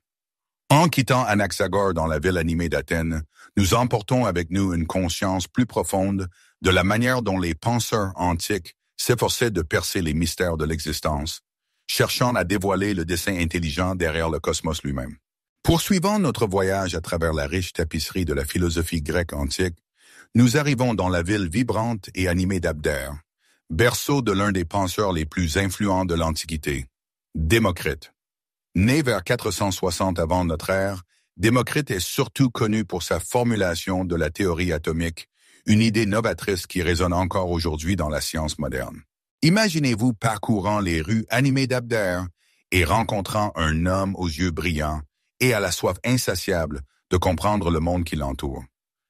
En quittant Anaxagore dans la ville animée d'Athènes, nous emportons avec nous une conscience plus profonde de la manière dont les penseurs antiques s'efforçaient de percer les mystères de l'existence, cherchant à dévoiler le dessein intelligent derrière le cosmos lui-même. Poursuivant notre voyage à travers la riche tapisserie de la philosophie grecque antique, nous arrivons dans la ville vibrante et animée d'Abdère, berceau de l'un des penseurs les plus influents de l'Antiquité, Démocrite. Né vers 460 avant notre ère, Démocrite est surtout connu pour sa formulation de la théorie atomique, une idée novatrice qui résonne encore aujourd'hui dans la science moderne. Imaginez-vous parcourant les rues animées d'Abdère et rencontrant un homme aux yeux brillants et à la soif insatiable de comprendre le monde qui l'entoure.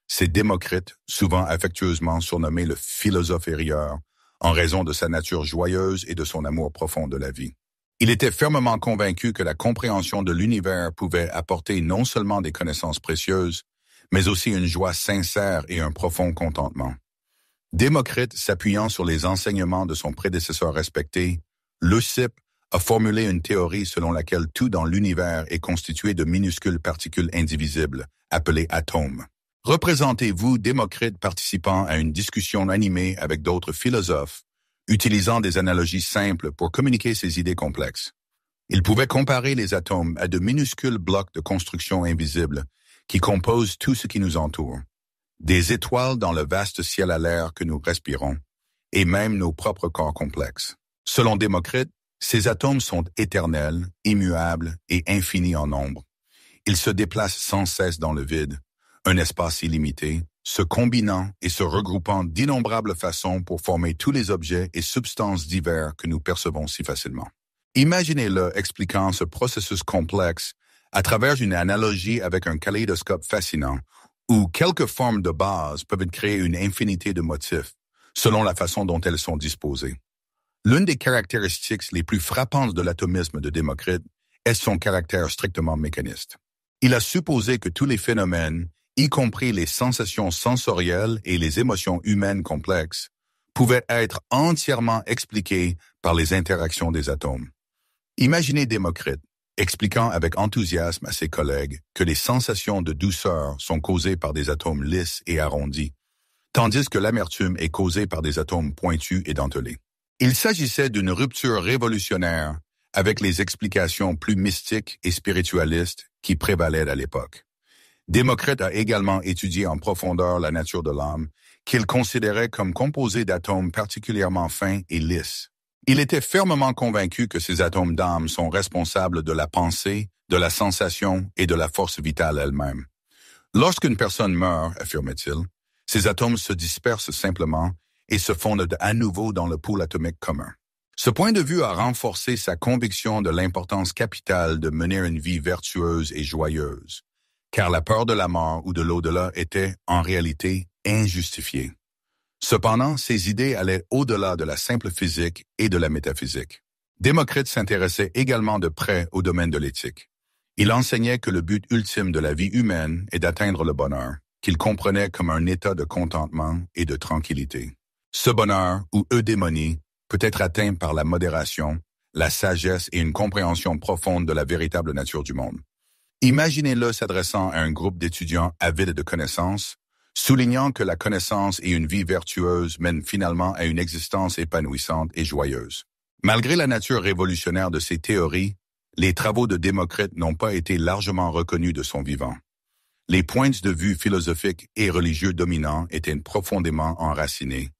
C'est Démocrite, souvent affectueusement surnommé le philosophe rieur, en raison de sa nature joyeuse et de son amour profond de la vie. Il était fermement convaincu que la compréhension de l'univers pouvait apporter non seulement des connaissances précieuses, mais aussi une joie sincère et un profond contentement. Démocrite, s'appuyant sur les enseignements de son prédécesseur respecté, Leucippe, a formulé une théorie selon laquelle tout dans l'univers est constitué de minuscules particules indivisibles, appelées atomes. Représentez-vous Démocrite participant à une discussion animée avec d'autres philosophes, utilisant des analogies simples pour communiquer ses idées complexes. Il pouvait comparer les atomes à de minuscules blocs de construction invisibles qui composent tout ce qui nous entoure. Des étoiles dans le vaste ciel à l'air que nous respirons, et même nos propres corps complexes. Selon Démocrite, ces atomes sont éternels, immuables et infinis en nombre. Ils se déplacent sans cesse dans le vide, un espace illimité, se combinant et se regroupant d'innombrables façons pour former tous les objets et substances divers que nous percevons si facilement. Imaginez-le expliquant ce processus complexe à travers une analogie avec un kaléidoscope fascinant où quelques formes de base peuvent créer une infinité de motifs, selon la façon dont elles sont disposées. L'une des caractéristiques les plus frappantes de l'atomisme de Démocrite est son caractère strictement mécaniste. Il a supposé que tous les phénomènes, y compris les sensations sensorielles et les émotions humaines complexes, pouvaient être entièrement expliqués par les interactions des atomes. Imaginez Démocrite expliquant avec enthousiasme à ses collègues que les sensations de douceur sont causées par des atomes lisses et arrondis, tandis que l'amertume est causée par des atomes pointus et dentelés. Il s'agissait d'une rupture révolutionnaire avec les explications plus mystiques et spiritualistes qui prévalaient à l'époque. Démocrite a également étudié en profondeur la nature de l'âme, qu'il considérait comme composée d'atomes particulièrement fins et lisses. Il était fermement convaincu que ces atomes d'âme sont responsables de la pensée, de la sensation et de la force vitale elle-même. Lorsqu'une personne meurt, affirmait-il, ces atomes se dispersent simplement et se fondent à nouveau dans le pool atomique commun. Ce point de vue a renforcé sa conviction de l'importance capitale de mener une vie vertueuse et joyeuse, car la peur de la mort ou de l'au-delà était, en réalité, injustifiée. Cependant, ses idées allaient au-delà de la simple physique et de la métaphysique. Démocrite s'intéressait également de près au domaine de l'éthique. Il enseignait que le but ultime de la vie humaine est d'atteindre le bonheur, qu'il comprenait comme un état de contentement et de tranquillité. Ce bonheur, ou eudémonie, peut être atteint par la modération, la sagesse et une compréhension profonde de la véritable nature du monde. Imaginez-le s'adressant à un groupe d'étudiants avides de connaissances, soulignant que la connaissance et une vie vertueuse mènent finalement à une existence épanouissante et joyeuse. Malgré la nature révolutionnaire de ses théories, les travaux de Démocrite n'ont pas été largement reconnus de son vivant. Les points de vue philosophiques et religieux dominants étaient profondément enracinés,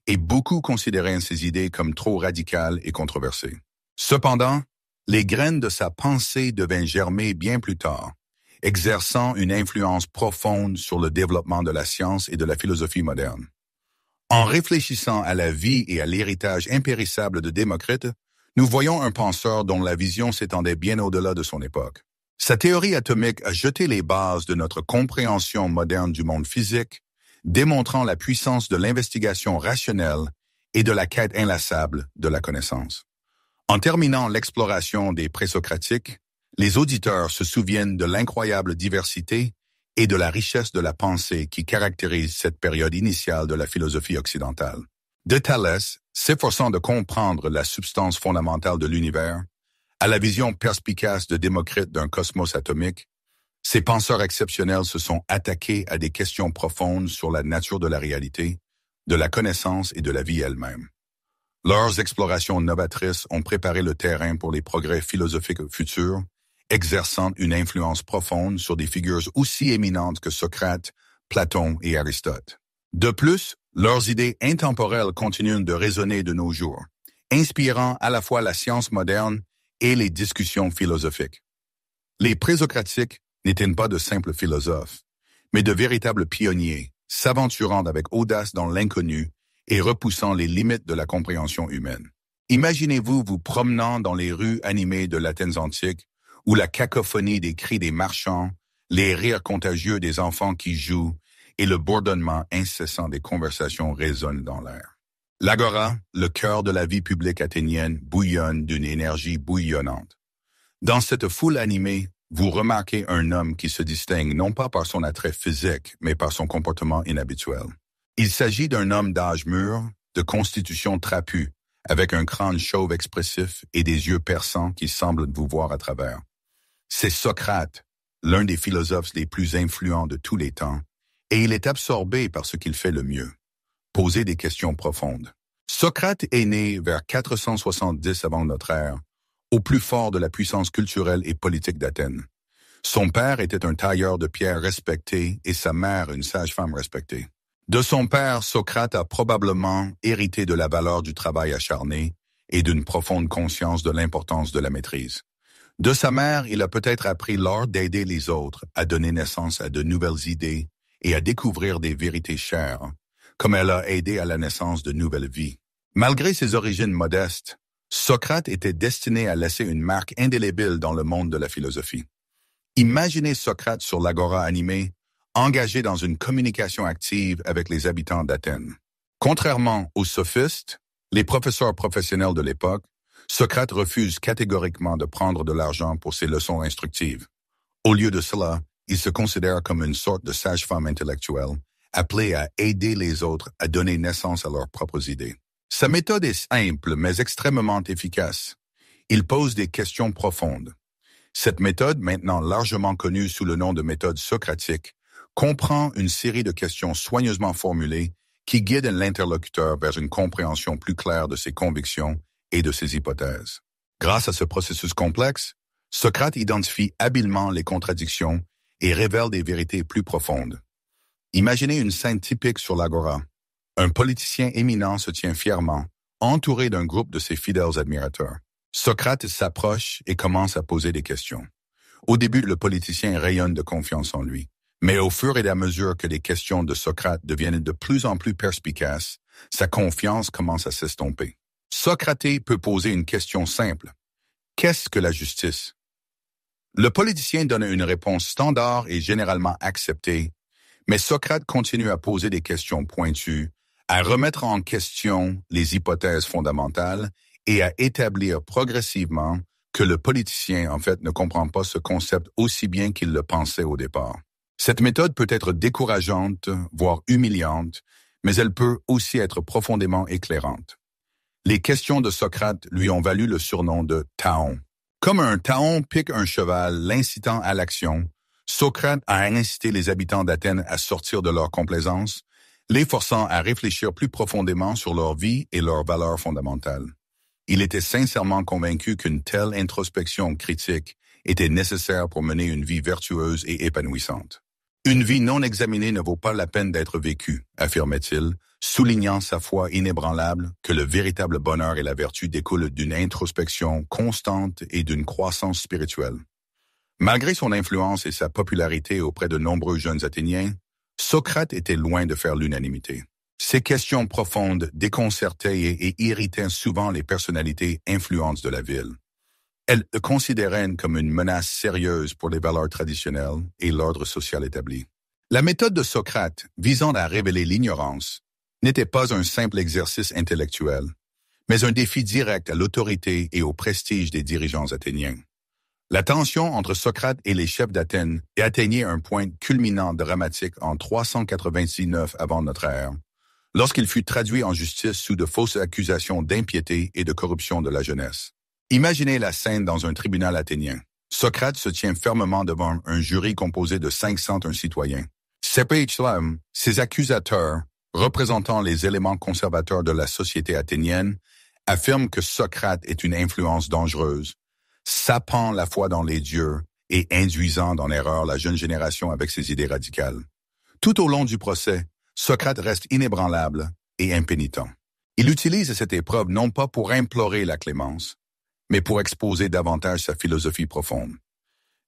et beaucoup considéraient ses idées comme trop radicales et controversées. Cependant, les graines de sa pensée devinrent germer bien plus tard, exerçant une influence profonde sur le développement de la science et de la philosophie moderne. En réfléchissant à la vie et à l'héritage impérissable de Démocrite, nous voyons un penseur dont la vision s'étendait bien au-delà de son époque. Sa théorie atomique a jeté les bases de notre compréhension moderne du monde physique, démontrant la puissance de l'investigation rationnelle et de la quête inlassable de la connaissance. En terminant l'exploration des présocratiques, les auditeurs se souviennent de l'incroyable diversité et de la richesse de la pensée qui caractérise cette période initiale de la philosophie occidentale. De Thalès, s'efforçant de comprendre la substance fondamentale de l'univers, à la vision perspicace de Démocrite d'un cosmos atomique, ces penseurs exceptionnels se sont attaqués à des questions profondes sur la nature de la réalité, de la connaissance et de la vie elle-même. Leurs explorations novatrices ont préparé le terrain pour les progrès philosophiques futurs, exerçant une influence profonde sur des figures aussi éminentes que Socrate, Platon et Aristote. De plus, leurs idées intemporelles continuent de résonner de nos jours, inspirant à la fois la science moderne et les discussions philosophiques. Les présocratiques n'étaient pas de simples philosophes, mais de véritables pionniers, s'aventurant avec audace dans l'inconnu et repoussant les limites de la compréhension humaine. Imaginez-vous vous promenant dans les rues animées de l'Athènes antique, où la cacophonie des cris des marchands, les rires contagieux des enfants qui jouent et le bourdonnement incessant des conversations résonnent dans l'air. L'agora, le cœur de la vie publique athénienne, bouillonne d'une énergie bouillonnante. Dans cette foule animée, vous remarquez un homme qui se distingue non pas par son attrait physique, mais par son comportement inhabituel. Il s'agit d'un homme d'âge mûr, de constitution trapue, avec un crâne chauve expressif et des yeux perçants qui semblent vous voir à travers. C'est Socrate, l'un des philosophes les plus influents de tous les temps, et il est absorbé par ce qu'il fait le mieux, poser des questions profondes. Socrate est né vers 470 avant notre ère, au plus fort de la puissance culturelle et politique d'Athènes. Son père était un tailleur de pierre respecté et sa mère une sage-femme respectée. De son père, Socrate a probablement hérité de la valeur du travail acharné et d'une profonde conscience de l'importance de la maîtrise. De sa mère, il a peut-être appris l'art d'aider les autres à donner naissance à de nouvelles idées et à découvrir des vérités chères, comme elle a aidé à la naissance de nouvelles vies. Malgré ses origines modestes, Socrate était destiné à laisser une marque indélébile dans le monde de la philosophie. Imaginez Socrate sur l'agora animée, engagé dans une communication active avec les habitants d'Athènes. Contrairement aux sophistes, les professeurs professionnels de l'époque, Socrate refuse catégoriquement de prendre de l'argent pour ses leçons instructives. Au lieu de cela, il se considère comme une sorte de sage-femme intellectuelle, appelée à aider les autres à donner naissance à leurs propres idées. Sa méthode est simple, mais extrêmement efficace. Il pose des questions profondes. Cette méthode, maintenant largement connue sous le nom de méthode socratique, comprend une série de questions soigneusement formulées qui guident l'interlocuteur vers une compréhension plus claire de ses convictions et de ses hypothèses. Grâce à ce processus complexe, Socrate identifie habilement les contradictions et révèle des vérités plus profondes. Imaginez une scène typique sur l'agora. Un politicien éminent se tient fièrement, entouré d'un groupe de ses fidèles admirateurs. Socrate s'approche et commence à poser des questions. Au début, le politicien rayonne de confiance en lui. Mais au fur et à mesure que les questions de Socrate deviennent de plus en plus perspicaces, sa confiance commence à s'estomper. Socrate peut poser une question simple. Qu'est-ce que la justice? Le politicien donne une réponse standard et généralement acceptée, mais Socrate continue à poser des questions pointues, à remettre en question les hypothèses fondamentales et à établir progressivement que le politicien, en fait, ne comprend pas ce concept aussi bien qu'il le pensait au départ. Cette méthode peut être décourageante, voire humiliante, mais elle peut aussi être profondément éclairante. Les questions de Socrate lui ont valu le surnom de Thaon. Comme un Thaon pique un cheval, l'incitant à l'action, Socrate a incité les habitants d'Athènes à sortir de leur complaisance, les forçant à réfléchir plus profondément sur leur vie et leurs valeurs fondamentales. Il était sincèrement convaincu qu'une telle introspection critique était nécessaire pour mener une vie vertueuse et épanouissante. Une vie non examinée ne vaut pas la peine d'être vécue, affirmait-il, soulignant sa foi inébranlable que le véritable bonheur et la vertu découlent d'une introspection constante et d'une croissance spirituelle. Malgré son influence et sa popularité auprès de nombreux jeunes Athéniens, Socrate était loin de faire l'unanimité. Ses questions profondes déconcertaient et irritaient souvent les personnalités influentes de la ville. Elles le considéraient comme une menace sérieuse pour les valeurs traditionnelles et l'ordre social établi. La méthode de Socrate, visant à révéler l'ignorance, n'était pas un simple exercice intellectuel, mais un défi direct à l'autorité et au prestige des dirigeants athéniens. La tension entre Socrate et les chefs d'Athènes atteignait un point culminant dramatique en 389 avant notre ère, lorsqu'il fut traduit en justice sous de fausses accusations d'impiété et de corruption de la jeunesse. Imaginez la scène dans un tribunal athénien. Socrate se tient fermement devant un jury composé de 501 citoyens. Ses accusateurs, représentant les éléments conservateurs de la société athénienne, affirment que Socrate est une influence dangereuse, sapant la foi dans les dieux et induisant dans l'erreur la jeune génération avec ses idées radicales. Tout au long du procès, Socrate reste inébranlable et impénitent. Il utilise cette épreuve non pas pour implorer la clémence, mais pour exposer davantage sa philosophie profonde.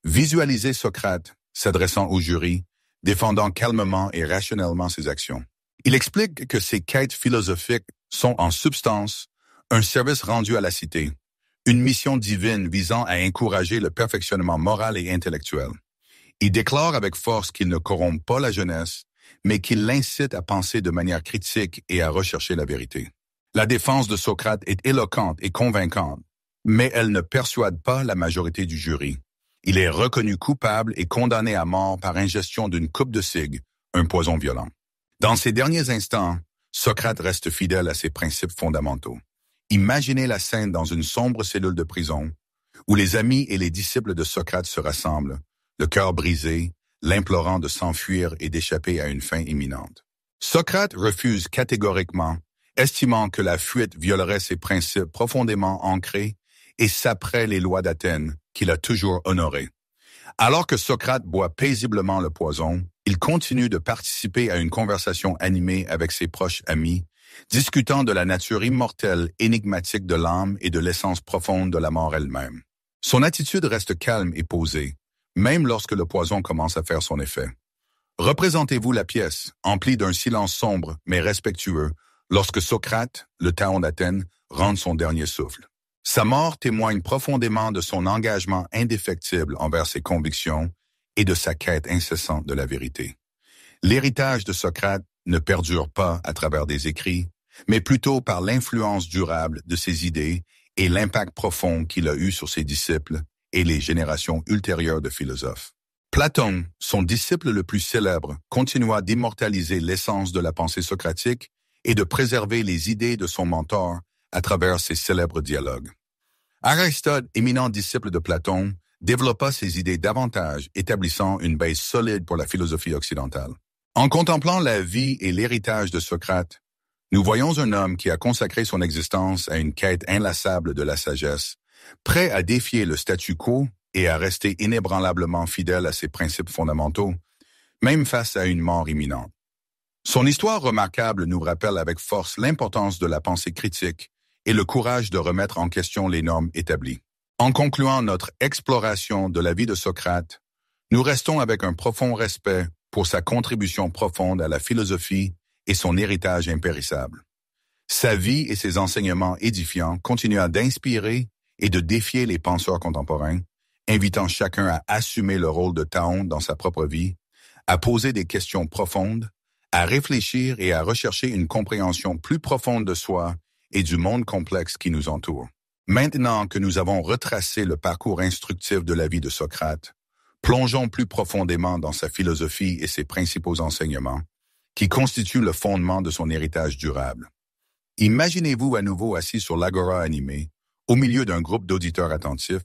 Visualisez Socrate s'adressant au jury, défendant calmement et rationnellement ses actions. Il explique que ses quêtes philosophiques sont en substance un service rendu à la cité, une mission divine visant à encourager le perfectionnement moral et intellectuel. Il déclare avec force qu'il ne corrompt pas la jeunesse, mais qu'il l'incite à penser de manière critique et à rechercher la vérité. La défense de Socrate est éloquente et convaincante, mais elle ne persuade pas la majorité du jury. Il est reconnu coupable et condamné à mort par ingestion d'une coupe de cigues, un poison violent. Dans ces derniers instants, Socrate reste fidèle à ses principes fondamentaux. Imaginez la scène dans une sombre cellule de prison, où les amis et les disciples de Socrate se rassemblent, le cœur brisé, l'implorant de s'enfuir et d'échapper à une fin imminente. Socrate refuse catégoriquement, estimant que la fuite violerait ses principes profondément ancrés et saperait les lois d'Athènes qu'il a toujours honorées. Alors que Socrate boit paisiblement le poison, il continue de participer à une conversation animée avec ses proches amis, discutant de la nature immortelle, énigmatique de l'âme et de l'essence profonde de la mort elle-même. Son attitude reste calme et posée, même lorsque le poison commence à faire son effet. Représentez-vous la pièce, emplie d'un silence sombre mais respectueux, lorsque Socrate, le Thaon d'Athènes, rend son dernier souffle. Sa mort témoigne profondément de son engagement indéfectible envers ses convictions et de sa quête incessante de la vérité. L'héritage de Socrate ne perdure pas à travers des écrits, mais plutôt par l'influence durable de ses idées et l'impact profond qu'il a eu sur ses disciples et les générations ultérieures de philosophes. Platon, son disciple le plus célèbre, continua d'immortaliser l'essence de la pensée socratique et de préserver les idées de son mentor à travers ses célèbres dialogues. Aristote, éminent disciple de Platon, développa ses idées davantage, établissant une base solide pour la philosophie occidentale. En contemplant la vie et l'héritage de Socrate, nous voyons un homme qui a consacré son existence à une quête inlassable de la sagesse, prêt à défier le statu quo et à rester inébranlablement fidèle à ses principes fondamentaux, même face à une mort imminente. Son histoire remarquable nous rappelle avec force l'importance de la pensée critique et le courage de remettre en question les normes établies. En concluant notre exploration de la vie de Socrate, nous restons avec un profond respect pour sa contribution profonde à la philosophie et son héritage impérissable. Sa vie et ses enseignements édifiants continuent d'inspirer et de défier les penseurs contemporains, invitant chacun à assumer le rôle de Thaon dans sa propre vie, à poser des questions profondes, à réfléchir et à rechercher une compréhension plus profonde de soi et du monde complexe qui nous entoure. Maintenant que nous avons retracé le parcours instructif de la vie de Socrate, plongeons plus profondément dans sa philosophie et ses principaux enseignements, qui constituent le fondement de son héritage durable. Imaginez-vous à nouveau assis sur l'agora animée, au milieu d'un groupe d'auditeurs attentifs,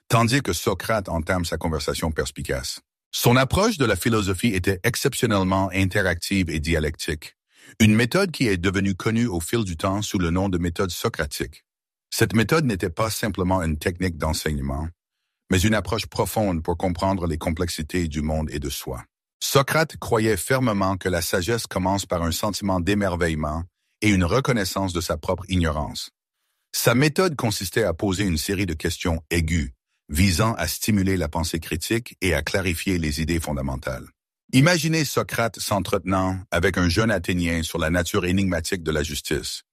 tandis que Socrate entame sa conversation perspicace. Son approche de la philosophie était exceptionnellement interactive et dialectique, une méthode qui est devenue connue au fil du temps sous le nom de méthode socratique. Cette méthode n'était pas simplement une technique d'enseignement, mais une approche profonde pour comprendre les complexités du monde et de soi. Socrate croyait fermement que la sagesse commence par un sentiment d'émerveillement et une reconnaissance de sa propre ignorance. Sa méthode consistait à poser une série de questions aiguës, visant à stimuler la pensée critique et à clarifier les idées fondamentales. Imaginez Socrate s'entretenant avec un jeune Athénien sur la nature énigmatique de la justice.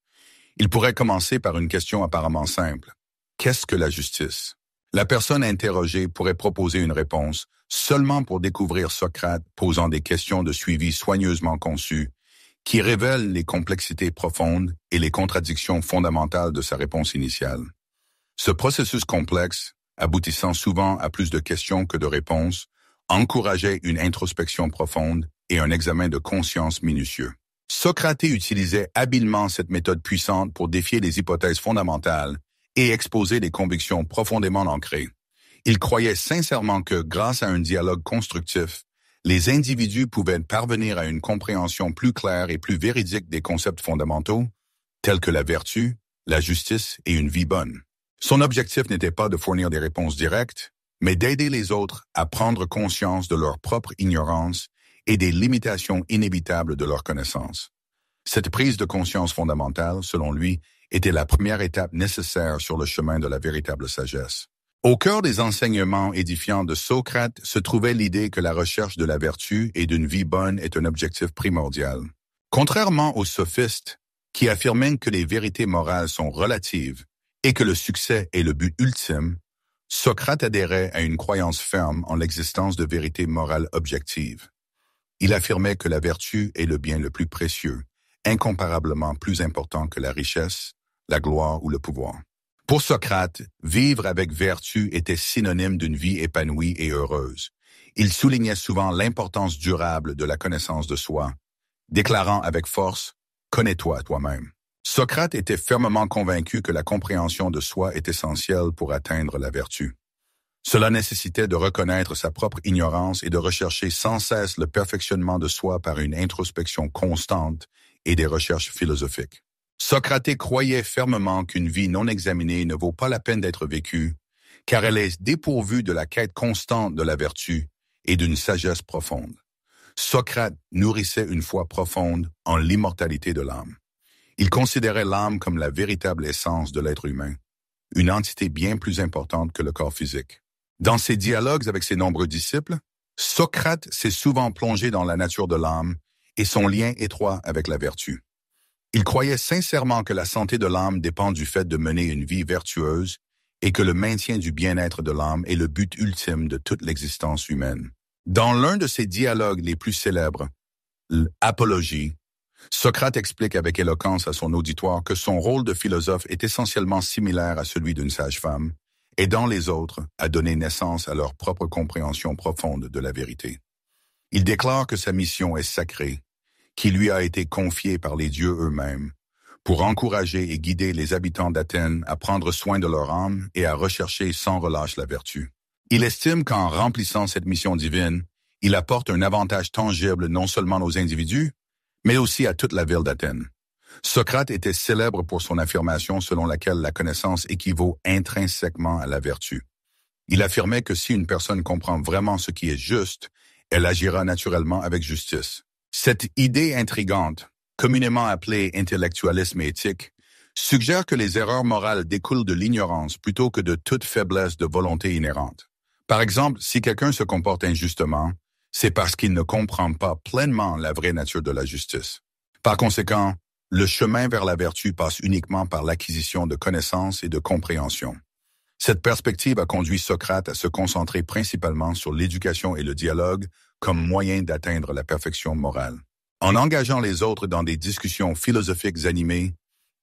Il pourrait commencer par une question apparemment simple. Qu'est-ce que la justice? La personne interrogée pourrait proposer une réponse seulement pour découvrir Socrate posant des questions de suivi soigneusement conçues qui révèlent les complexités profondes et les contradictions fondamentales de sa réponse initiale. Ce processus complexe, aboutissant souvent à plus de questions que de réponses, encourageait une introspection profonde et un examen de conscience minutieux. Socrate utilisait habilement cette méthode puissante pour défier les hypothèses fondamentales et exposer des convictions profondément ancrées. Il croyait sincèrement que, grâce à un dialogue constructif, les individus pouvaient parvenir à une compréhension plus claire et plus véridique des concepts fondamentaux, tels que la vertu, la justice et une vie bonne. Son objectif n'était pas de fournir des réponses directes, mais d'aider les autres à prendre conscience de leur propre ignorance et des limitations inévitables de leur connaissance. Cette prise de conscience fondamentale, selon lui, était la première étape nécessaire sur le chemin de la véritable sagesse. Au cœur des enseignements édifiants de Socrate se trouvait l'idée que la recherche de la vertu et d'une vie bonne est un objectif primordial. Contrairement aux sophistes, qui affirmaient que les vérités morales sont relatives et que le succès est le but ultime, Socrate adhérait à une croyance ferme en l'existence de vérités morales objectives. Il affirmait que la vertu est le bien le plus précieux, incomparablement plus important que la richesse, la gloire ou le pouvoir. Pour Socrate, vivre avec vertu était synonyme d'une vie épanouie et heureuse. Il soulignait souvent l'importance durable de la connaissance de soi, déclarant avec force « Connais-toi toi-même ». Socrate était fermement convaincu que la compréhension de soi est essentielle pour atteindre la vertu. Cela nécessitait de reconnaître sa propre ignorance et de rechercher sans cesse le perfectionnement de soi par une introspection constante et des recherches philosophiques. Socrate croyait fermement qu'une vie non examinée ne vaut pas la peine d'être vécue, car elle est dépourvue de la quête constante de la vertu et d'une sagesse profonde. Socrate nourrissait une foi profonde en l'immortalité de l'âme. Il considérait l'âme comme la véritable essence de l'être humain, une entité bien plus importante que le corps physique. Dans ses dialogues avec ses nombreux disciples, Socrate s'est souvent plongé dans la nature de l'âme et son lien étroit avec la vertu. Il croyait sincèrement que la santé de l'âme dépend du fait de mener une vie vertueuse et que le maintien du bien-être de l'âme est le but ultime de toute l'existence humaine. Dans l'un de ses dialogues les plus célèbres, l'Apologie, Socrate explique avec éloquence à son auditoire que son rôle de philosophe est essentiellement similaire à celui d'une sage-femme, aidant les autres à donner naissance à leur propre compréhension profonde de la vérité. Il déclare que sa mission est sacrée, qui lui a été confiée par les dieux eux-mêmes, pour encourager et guider les habitants d'Athènes à prendre soin de leur âme et à rechercher sans relâche la vertu. Il estime qu'en remplissant cette mission divine, il apporte un avantage tangible non seulement aux individus, mais aussi à toute la ville d'Athènes. Socrate était célèbre pour son affirmation selon laquelle la connaissance équivaut intrinsèquement à la vertu. Il affirmait que si une personne comprend vraiment ce qui est juste, elle agira naturellement avec justice. Cette idée intrigante, communément appelée intellectualisme éthique, suggère que les erreurs morales découlent de l'ignorance plutôt que de toute faiblesse de volonté inhérente. Par exemple, si quelqu'un se comporte injustement, c'est parce qu'il ne comprend pas pleinement la vraie nature de la justice. Par conséquent, le chemin vers la vertu passe uniquement par l'acquisition de connaissances et de compréhension. Cette perspective a conduit Socrate à se concentrer principalement sur l'éducation et le dialogue comme moyen d'atteindre la perfection morale. En engageant les autres dans des discussions philosophiques animées,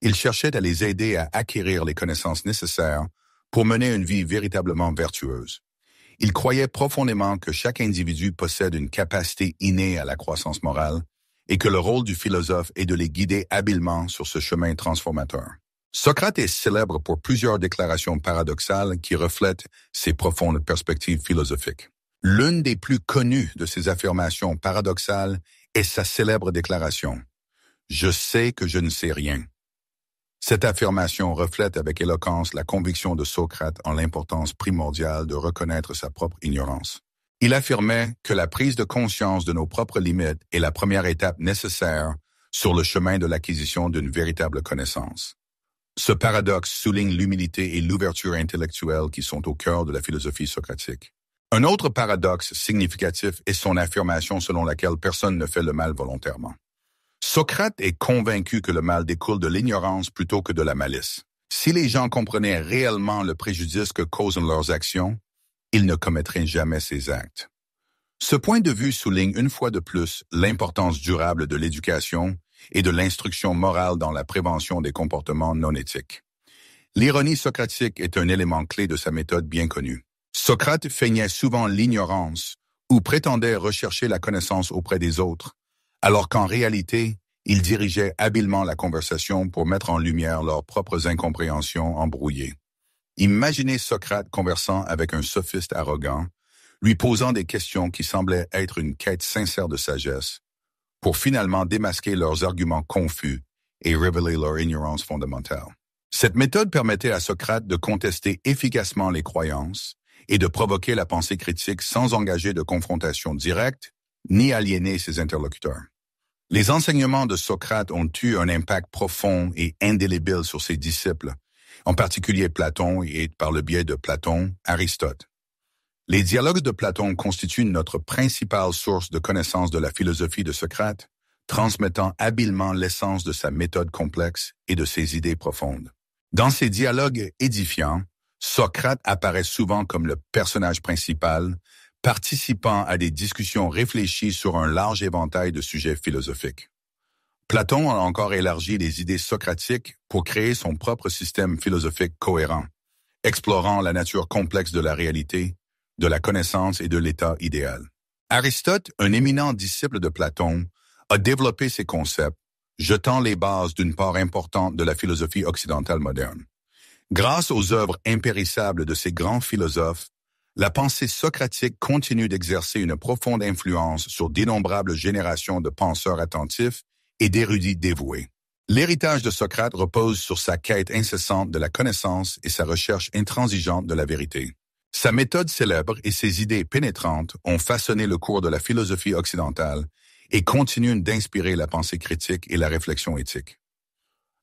il cherchait à les aider à acquérir les connaissances nécessaires pour mener une vie véritablement vertueuse. Il croyait profondément que chaque individu possède une capacité innée à la croissance morale et que le rôle du philosophe est de les guider habilement sur ce chemin transformateur. Socrate est célèbre pour plusieurs déclarations paradoxales qui reflètent ses profondes perspectives philosophiques. L'une des plus connues de ses affirmations paradoxales est sa célèbre déclaration « Je sais que je ne sais rien ». Cette affirmation reflète avec éloquence la conviction de Socrate en l'importance primordiale de reconnaître sa propre ignorance. Il affirmait que la prise de conscience de nos propres limites est la première étape nécessaire sur le chemin de l'acquisition d'une véritable connaissance. Ce paradoxe souligne l'humilité et l'ouverture intellectuelle qui sont au cœur de la philosophie socratique. Un autre paradoxe significatif est son affirmation selon laquelle personne ne fait le mal volontairement. Socrate est convaincu que le mal découle de l'ignorance plutôt que de la malice. Si les gens comprenaient réellement le préjudice que causent leurs actions, ils ne commettraient jamais ces actes. Ce point de vue souligne une fois de plus l'importance durable de l'éducation et de l'instruction morale dans la prévention des comportements non éthiques. L'ironie socratique est un élément clé de sa méthode bien connue. Socrate feignait souvent l'ignorance ou prétendait rechercher la connaissance auprès des autres, alors qu'en réalité, il dirigeait habilement la conversation pour mettre en lumière leurs propres incompréhensions embrouillées. Imaginez Socrate conversant avec un sophiste arrogant, lui posant des questions qui semblaient être une quête sincère de sagesse, pour finalement démasquer leurs arguments confus et révéler leur ignorance fondamentale. Cette méthode permettait à Socrate de contester efficacement les croyances et de provoquer la pensée critique sans engager de confrontation directe ni aliéner ses interlocuteurs. Les enseignements de Socrate ont eu un impact profond et indélébile sur ses disciples, en particulier Platon et, par le biais de Platon, Aristote. Les dialogues de Platon constituent notre principale source de connaissance de la philosophie de Socrate, transmettant habilement l'essence de sa méthode complexe et de ses idées profondes. Dans ces dialogues édifiants, Socrate apparaît souvent comme le personnage principal, participant à des discussions réfléchies sur un large éventail de sujets philosophiques. Platon a encore élargi les idées socratiques pour créer son propre système philosophique cohérent, explorant la nature complexe de la réalité, de la connaissance et de l'état idéal. Aristote, un éminent disciple de Platon, a développé ces concepts, jetant les bases d'une part importante de la philosophie occidentale moderne. Grâce aux œuvres impérissables de ces grands philosophes, la pensée socratique continue d'exercer une profonde influence sur d'innombrables générations de penseurs attentifs et d'érudits dévoués. L'héritage de Socrate repose sur sa quête incessante de la connaissance et sa recherche intransigeante de la vérité. Sa méthode célèbre et ses idées pénétrantes ont façonné le cours de la philosophie occidentale et continuent d'inspirer la pensée critique et la réflexion éthique.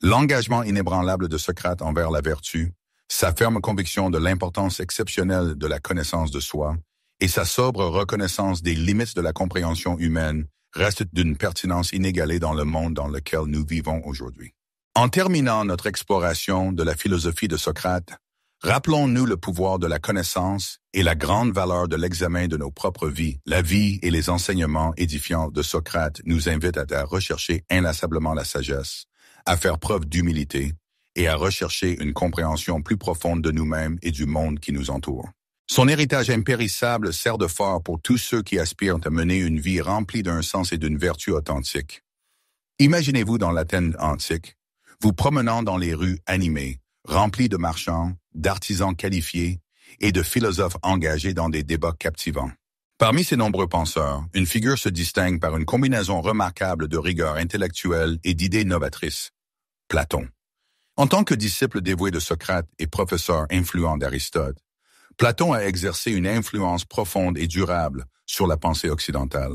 L'engagement inébranlable de Socrate envers la vertu, sa ferme conviction de l'importance exceptionnelle de la connaissance de soi et sa sobre reconnaissance des limites de la compréhension humaine restent d'une pertinence inégalée dans le monde dans lequel nous vivons aujourd'hui. En terminant notre exploration de la philosophie de Socrate, rappelons-nous le pouvoir de la connaissance et la grande valeur de l'examen de nos propres vies. La vie et les enseignements édifiants de Socrate nous invitent à rechercher inlassablement la sagesse, à faire preuve d'humilité et à rechercher une compréhension plus profonde de nous-mêmes et du monde qui nous entoure. Son héritage impérissable sert de phare pour tous ceux qui aspirent à mener une vie remplie d'un sens et d'une vertu authentique. Imaginez-vous dans l'Athènes antique, vous promenant dans les rues animées, remplies de marchands, d'artisans qualifiés et de philosophes engagés dans des débats captivants. Parmi ces nombreux penseurs, une figure se distingue par une combinaison remarquable de rigueur intellectuelle et d'idées novatrices. Platon. En tant que disciple dévoué de Socrate et professeur influent d'Aristote, Platon a exercé une influence profonde et durable sur la pensée occidentale.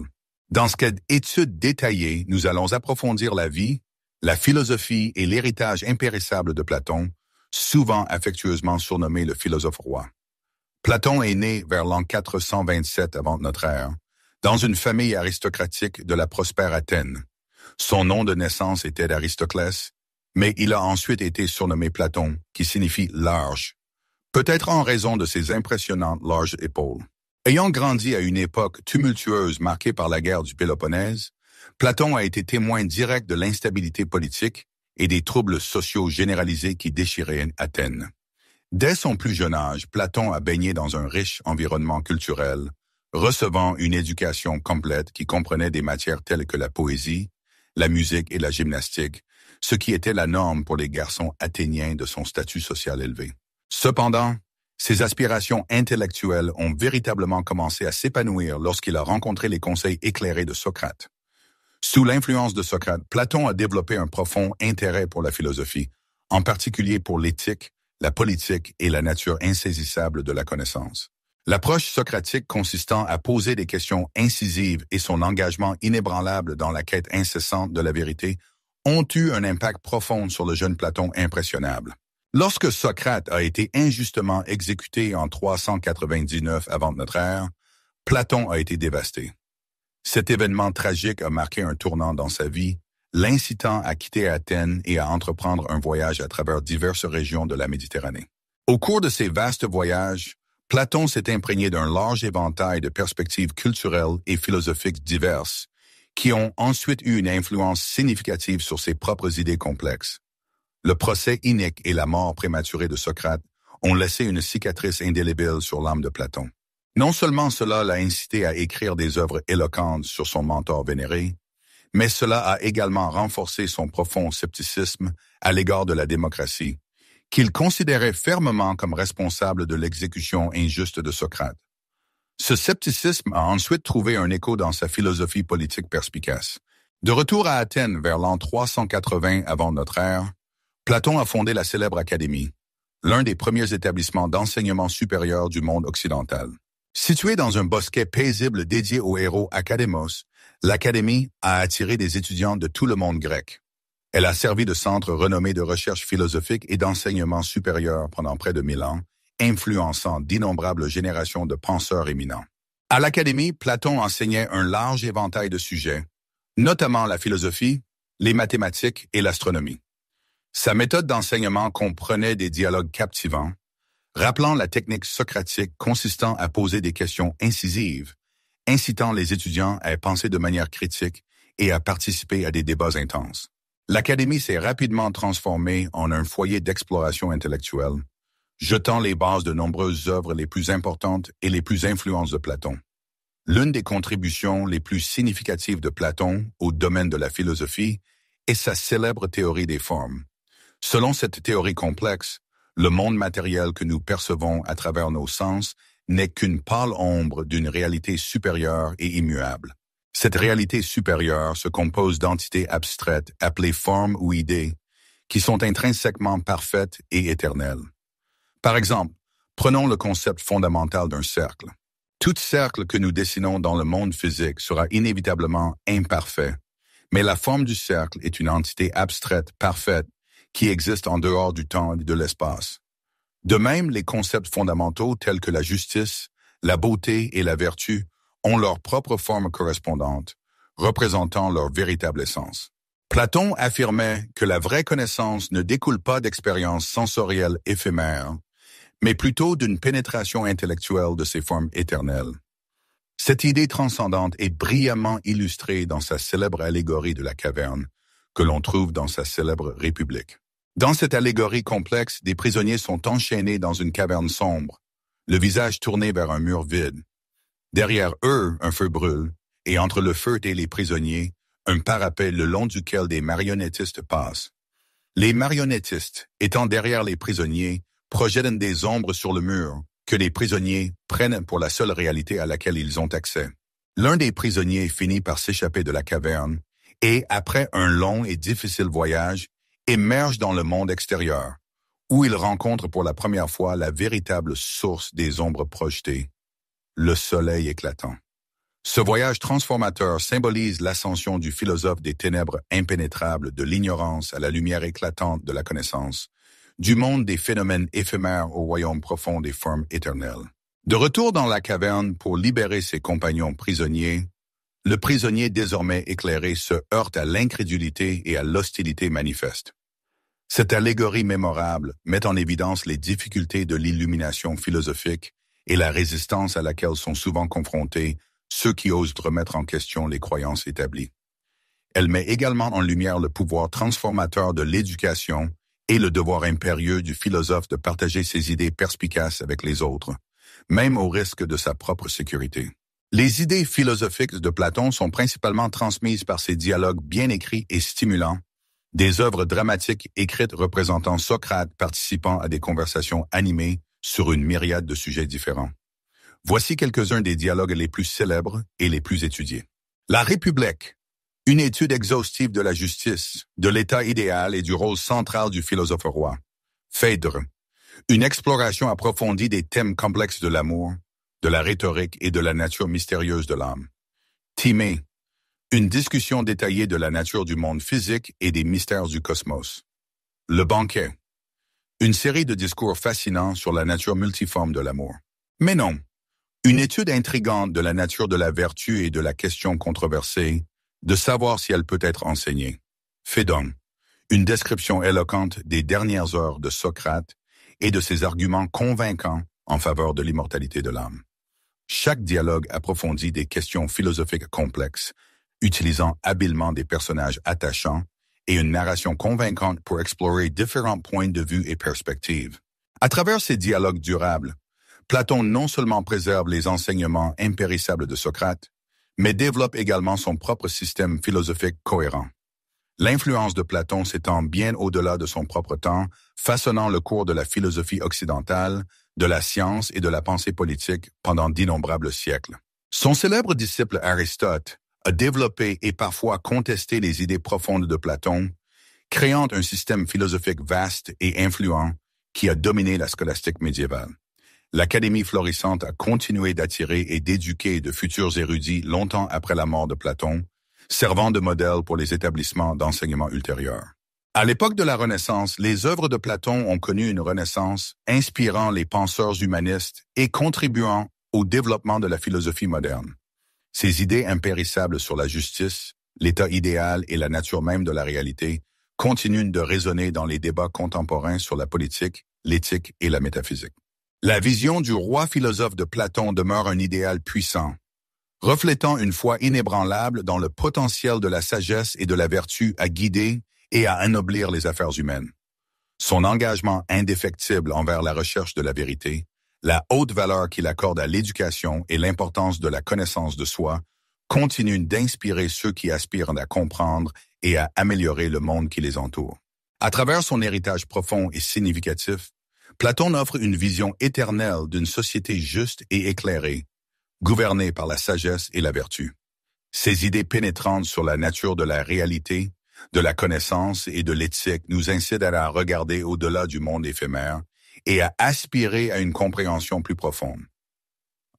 Dans cette étude détaillée, nous allons approfondir la vie, la philosophie et l'héritage impérissable de Platon, souvent affectueusement surnommé le philosophe roi. Platon est né vers l'an 427 avant notre ère, dans une famille aristocratique de la prospère Athènes. Son nom de naissance était Aristoclès, mais il a ensuite été surnommé Platon, qui signifie large, peut-être en raison de ses impressionnantes larges épaules. Ayant grandi à une époque tumultueuse marquée par la guerre du Péloponnèse, Platon a été témoin direct de l'instabilité politique et des troubles sociaux généralisés qui déchiraient Athènes. Dès son plus jeune âge, Platon a baigné dans un riche environnement culturel, recevant une éducation complète qui comprenait des matières telles que la poésie, la musique et la gymnastique, ce qui était la norme pour les garçons athéniens de son statut social élevé. Cependant, ses aspirations intellectuelles ont véritablement commencé à s'épanouir lorsqu'il a rencontré les conseils éclairés de Socrate. Sous l'influence de Socrate, Platon a développé un profond intérêt pour la philosophie, en particulier pour l'éthique, la politique et la nature insaisissable de la connaissance. L'approche socratique consistant à poser des questions incisives et son engagement inébranlable dans la quête incessante de la vérité ont eu un impact profond sur le jeune Platon impressionnable. Lorsque Socrate a été injustement exécuté en 399 avant notre ère, Platon a été dévasté. Cet événement tragique a marqué un tournant dans sa vie, l'incitant à quitter Athènes et à entreprendre un voyage à travers diverses régions de la Méditerranée. Au cours de ces vastes voyages, Platon s'est imprégné d'un large éventail de perspectives culturelles et philosophiques diverses, qui ont ensuite eu une influence significative sur ses propres idées complexes. Le procès inique et la mort prématurée de Socrate ont laissé une cicatrice indélébile sur l'âme de Platon. Non seulement cela l'a incité à écrire des œuvres éloquentes sur son mentor vénéré, mais cela a également renforcé son profond scepticisme à l'égard de la démocratie, qu'il considérait fermement comme responsable de l'exécution injuste de Socrate. Ce scepticisme a ensuite trouvé un écho dans sa philosophie politique perspicace. De retour à Athènes vers l'an 380 avant notre ère, Platon a fondé la célèbre Académie, l'un des premiers établissements d'enseignement supérieur du monde occidental. Située dans un bosquet paisible dédié au héros Académos, l'Académie a attiré des étudiants de tout le monde grec. Elle a servi de centre renommé de recherche philosophique et d'enseignement supérieur pendant près de 1000 ans, influençant d'innombrables générations de penseurs éminents. À l'Académie, Platon enseignait un large éventail de sujets, notamment la philosophie, les mathématiques et l'astronomie. Sa méthode d'enseignement comprenait des dialogues captivants, rappelant la technique socratique consistant à poser des questions incisives, incitant les étudiants à penser de manière critique et à participer à des débats intenses. L'Académie s'est rapidement transformée en un foyer d'exploration intellectuelle, jetant les bases de nombreuses œuvres les plus importantes et les plus influentes de Platon. L'une des contributions les plus significatives de Platon au domaine de la philosophie est sa célèbre théorie des formes. Selon cette théorie complexe, le monde matériel que nous percevons à travers nos sens n'est qu'une pâle ombre d'une réalité supérieure et immuable. Cette réalité supérieure se compose d'entités abstraites appelées formes ou idées, qui sont intrinsèquement parfaites et éternelles. Par exemple, prenons le concept fondamental d'un cercle. Tout cercle que nous dessinons dans le monde physique sera inévitablement imparfait, mais la forme du cercle est une entité abstraite parfaite qui existe en dehors du temps et de l'espace. De même, les concepts fondamentaux tels que la justice, la beauté et la vertu ont leur propre forme correspondante, représentant leur véritable essence. Platon affirmait que la vraie connaissance ne découle pas d'expériences sensorielles éphémères, mais plutôt d'une pénétration intellectuelle de ces formes éternelles. Cette idée transcendante est brillamment illustrée dans sa célèbre allégorie de la caverne, que l'on trouve dans sa célèbre République. Dans cette allégorie complexe, des prisonniers sont enchaînés dans une caverne sombre, le visage tourné vers un mur vide. Derrière eux, un feu brûle, et entre le feu et les prisonniers, un parapet le long duquel des marionnettistes passent. Les marionnettistes, étant derrière les prisonniers, projettent des ombres sur le mur, que les prisonniers prennent pour la seule réalité à laquelle ils ont accès. L'un des prisonniers finit par s'échapper de la caverne, et après un long et difficile voyage, émerge dans le monde extérieur, où il rencontre pour la première fois la véritable source des ombres projetées, le soleil éclatant. Ce voyage transformateur symbolise l'ascension du philosophe des ténèbres impénétrables de l'ignorance à la lumière éclatante de la connaissance, du monde des phénomènes éphémères au royaume profond des formes éternelles. De retour dans la caverne pour libérer ses compagnons prisonniers, le prisonnier désormais éclairé se heurte à l'incrédulité et à l'hostilité manifeste. Cette allégorie mémorable met en évidence les difficultés de l'illumination philosophique et la résistance à laquelle sont souvent confrontés ceux qui osent remettre en question les croyances établies. Elle met également en lumière le pouvoir transformateur de l'éducation et le devoir impérieux du philosophe de partager ses idées perspicaces avec les autres, même au risque de sa propre sécurité. Les idées philosophiques de Platon sont principalement transmises par ses dialogues bien écrits et stimulants, des œuvres dramatiques écrites représentant Socrate participant à des conversations animées sur une myriade de sujets différents. Voici quelques-uns des dialogues les plus célèbres et les plus étudiés. La République, une étude exhaustive de la justice, de l'état idéal et du rôle central du philosophe roi. Phèdre, une exploration approfondie des thèmes complexes de l'amour, de la rhétorique et de la nature mystérieuse de l'âme. Timée, une discussion détaillée de la nature du monde physique et des mystères du cosmos. Le banquet, une série de discours fascinants sur la nature multiforme de l'amour. Mais non, une étude intrigante de la nature de la vertu et de la question controversée, de savoir si elle peut être enseignée. Phédon, une description éloquente des dernières heures de Socrate et de ses arguments convaincants en faveur de l'immortalité de l'âme. Chaque dialogue approfondit des questions philosophiques complexes, utilisant habilement des personnages attachants et une narration convaincante pour explorer différents points de vue et perspectives. À travers ces dialogues durables, Platon non seulement préserve les enseignements impérissables de Socrate, mais développe également son propre système philosophique cohérent. L'influence de Platon s'étend bien au-delà de son propre temps, façonnant le cours de la philosophie occidentale, de la science et de la pensée politique pendant d'innombrables siècles. Son célèbre disciple Aristote a développé et parfois contesté les idées profondes de Platon, créant un système philosophique vaste et influent qui a dominé la scolastique médiévale. L'Académie florissante a continué d'attirer et d'éduquer de futurs érudits longtemps après la mort de Platon, servant de modèle pour les établissements d'enseignement ultérieurs. À l'époque de la Renaissance, les œuvres de Platon ont connu une renaissance, inspirant les penseurs humanistes et contribuant au développement de la philosophie moderne. Ces idées impérissables sur la justice, l'état idéal et la nature même de la réalité continuent de résonner dans les débats contemporains sur la politique, l'éthique et la métaphysique. La vision du roi philosophe de Platon demeure un idéal puissant, reflétant une foi inébranlable dans le potentiel de la sagesse et de la vertu à guider et à ennoblir les affaires humaines. Son engagement indéfectible envers la recherche de la vérité, la haute valeur qu'il accorde à l'éducation et l'importance de la connaissance de soi continuent d'inspirer ceux qui aspirent à comprendre et à améliorer le monde qui les entoure. À travers son héritage profond et significatif, Platon offre une vision éternelle d'une société juste et éclairée, gouvernée par la sagesse et la vertu. Ses idées pénétrantes sur la nature de la réalité, de la connaissance et de l'éthique nous incitent à regarder au-delà du monde éphémère et à aspirer à une compréhension plus profonde.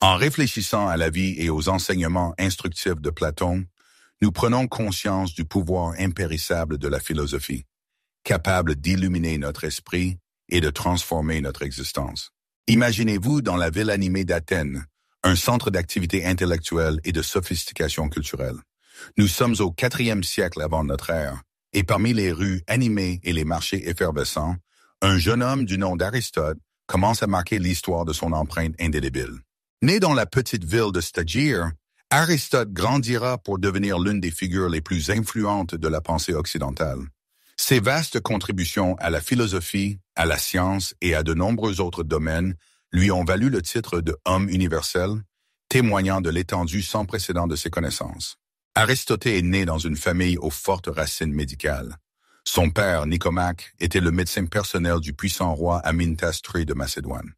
En réfléchissant à la vie et aux enseignements instructifs de Platon, nous prenons conscience du pouvoir impérissable de la philosophie, capable d'illuminer notre esprit et de transformer notre existence. Imaginez-vous dans la ville animée d'Athènes, un centre d'activité intellectuelle et de sophistication culturelle. Nous sommes au IVe siècle avant notre ère, et parmi les rues animées et les marchés effervescents, un jeune homme du nom d'Aristote commence à marquer l'histoire de son empreinte indélébile. Né dans la petite ville de Stagire, Aristote grandira pour devenir l'une des figures les plus influentes de la pensée occidentale. Ses vastes contributions à la philosophie, à la science et à de nombreux autres domaines lui ont valu le titre de homme universel, témoignant de l'étendue sans précédent de ses connaissances. Aristote est né dans une famille aux fortes racines médicales. Son père, Nicomaque, était le médecin personnel du puissant roi Amyntas III de Macédoine.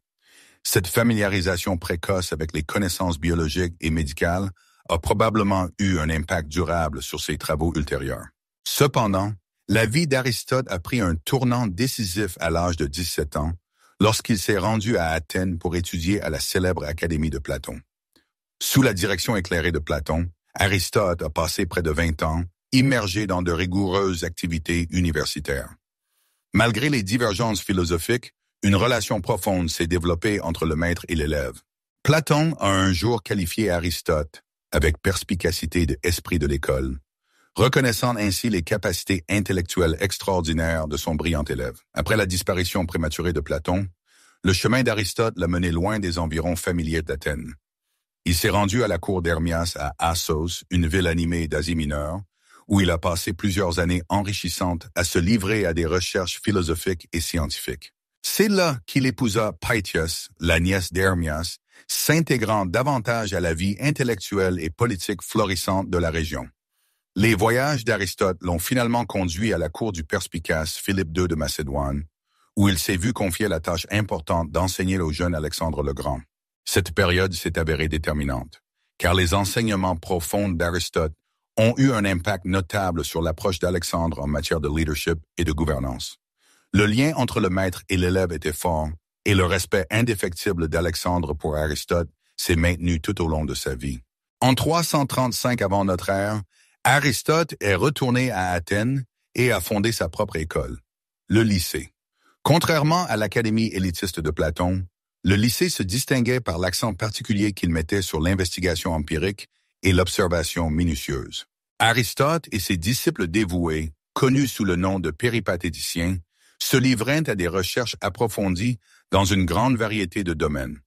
Cette familiarisation précoce avec les connaissances biologiques et médicales a probablement eu un impact durable sur ses travaux ultérieurs. Cependant, la vie d'Aristote a pris un tournant décisif à l'âge de 17 ans, lorsqu'il s'est rendu à Athènes pour étudier à la célèbre Académie de Platon. Sous la direction éclairée de Platon, Aristote a passé près de 20 ans, immergé dans de rigoureuses activités universitaires. Malgré les divergences philosophiques, une relation profonde s'est développée entre le maître et l'élève. Platon a un jour qualifié Aristote, avec perspicacité de esprit de l'école, reconnaissant ainsi les capacités intellectuelles extraordinaires de son brillant élève. Après la disparition prématurée de Platon, le chemin d'Aristote l'a mené loin des environs familiers d'Athènes. Il s'est rendu à la cour d'Hermias à Assos, une ville animée d'Asie mineure, où il a passé plusieurs années enrichissantes à se livrer à des recherches philosophiques et scientifiques. C'est là qu'il épousa Pythias, la nièce d'Hermias, s'intégrant davantage à la vie intellectuelle et politique florissante de la région. Les voyages d'Aristote l'ont finalement conduit à la cour du perspicace Philippe II de Macédoine, où il s'est vu confier la tâche importante d'enseigner au jeune Alexandre le Grand. Cette période s'est avérée déterminante, car les enseignements profonds d'Aristote ont eu un impact notable sur l'approche d'Alexandre en matière de leadership et de gouvernance. Le lien entre le maître et l'élève était fort, et le respect indéfectible d'Alexandre pour Aristote s'est maintenu tout au long de sa vie. En 335 avant notre ère, Aristote est retourné à Athènes et a fondé sa propre école, le lycée. Contrairement à l'académie élitiste de Platon, le lycée se distinguait par l'accent particulier qu'il mettait sur l'investigation empirique et l'observation minutieuse. Aristote et ses disciples dévoués, connus sous le nom de péripatéticiens, se livraient à des recherches approfondies dans une grande variété de domaines,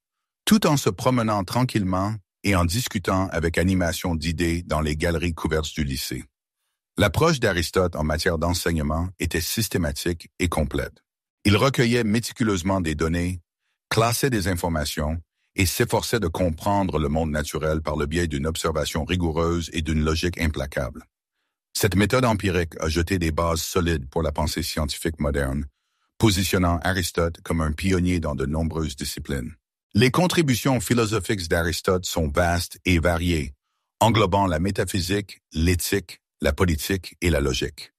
tout en se promenant tranquillement et en discutant avec animation d'idées dans les galeries couvertes du lycée. L'approche d'Aristote en matière d'enseignement était systématique et complète. Il recueillait méticuleusement des données, classait des informations et s'efforçait de comprendre le monde naturel par le biais d'une observation rigoureuse et d'une logique implacable. Cette méthode empirique a jeté des bases solides pour la pensée scientifique moderne, positionnant Aristote comme un pionnier dans de nombreuses disciplines. Les contributions philosophiques d'Aristote sont vastes et variées, englobant la métaphysique, l'éthique, la politique et la logique.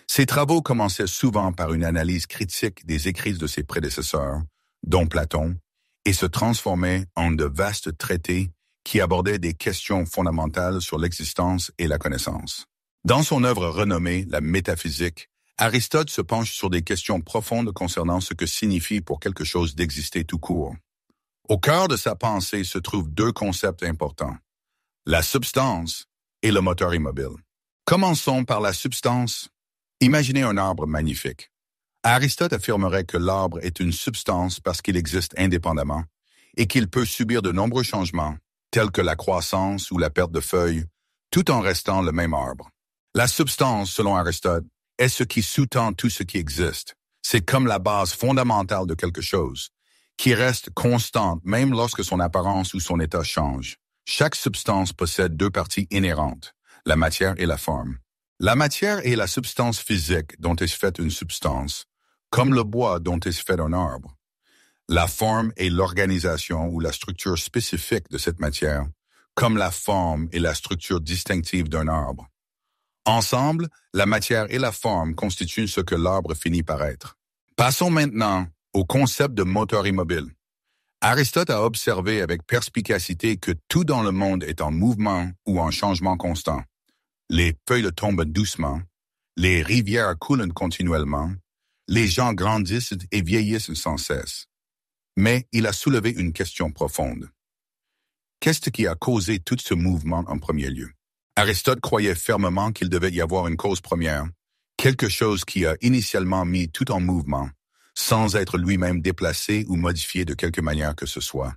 Ses travaux commençaient souvent par une analyse critique des écrits de ses prédécesseurs, dont Platon, et se transformaient en de vastes traités qui abordaient des questions fondamentales sur l'existence et la connaissance. Dans son œuvre renommée, la métaphysique, Aristote se penche sur des questions profondes concernant ce que signifie pour quelque chose d'exister tout court. Au cœur de sa pensée se trouvent deux concepts importants, la substance et le moteur immobile. Commençons par la substance. Imaginez un arbre magnifique. Aristote affirmerait que l'arbre est une substance parce qu'il existe indépendamment et qu'il peut subir de nombreux changements, tels que la croissance ou la perte de feuilles, tout en restant le même arbre. La substance, selon Aristote, est ce qui sous-tend tout ce qui existe. C'est comme la base fondamentale de quelque chose, qui reste constante même lorsque son apparence ou son état change. Chaque substance possède deux parties inhérentes, la matière et la forme. La matière est la substance physique dont est faite une substance, comme le bois dont est fait un arbre. La forme est l'organisation ou la structure spécifique de cette matière, comme la forme est la structure distinctive d'un arbre. Ensemble, la matière et la forme constituent ce que l'arbre finit par être. Passons maintenant au concept de moteur immobile. Aristote a observé avec perspicacité que tout dans le monde est en mouvement ou en changement constant. Les feuilles tombent doucement, les rivières coulent continuellement, les gens grandissent et vieillissent sans cesse. Mais il a soulevé une question profonde. Qu'est-ce qui a causé tout ce mouvement en premier lieu? Aristote croyait fermement qu'il devait y avoir une cause première, quelque chose qui a initialement mis tout en mouvement, sans être lui-même déplacé ou modifié de quelque manière que ce soit.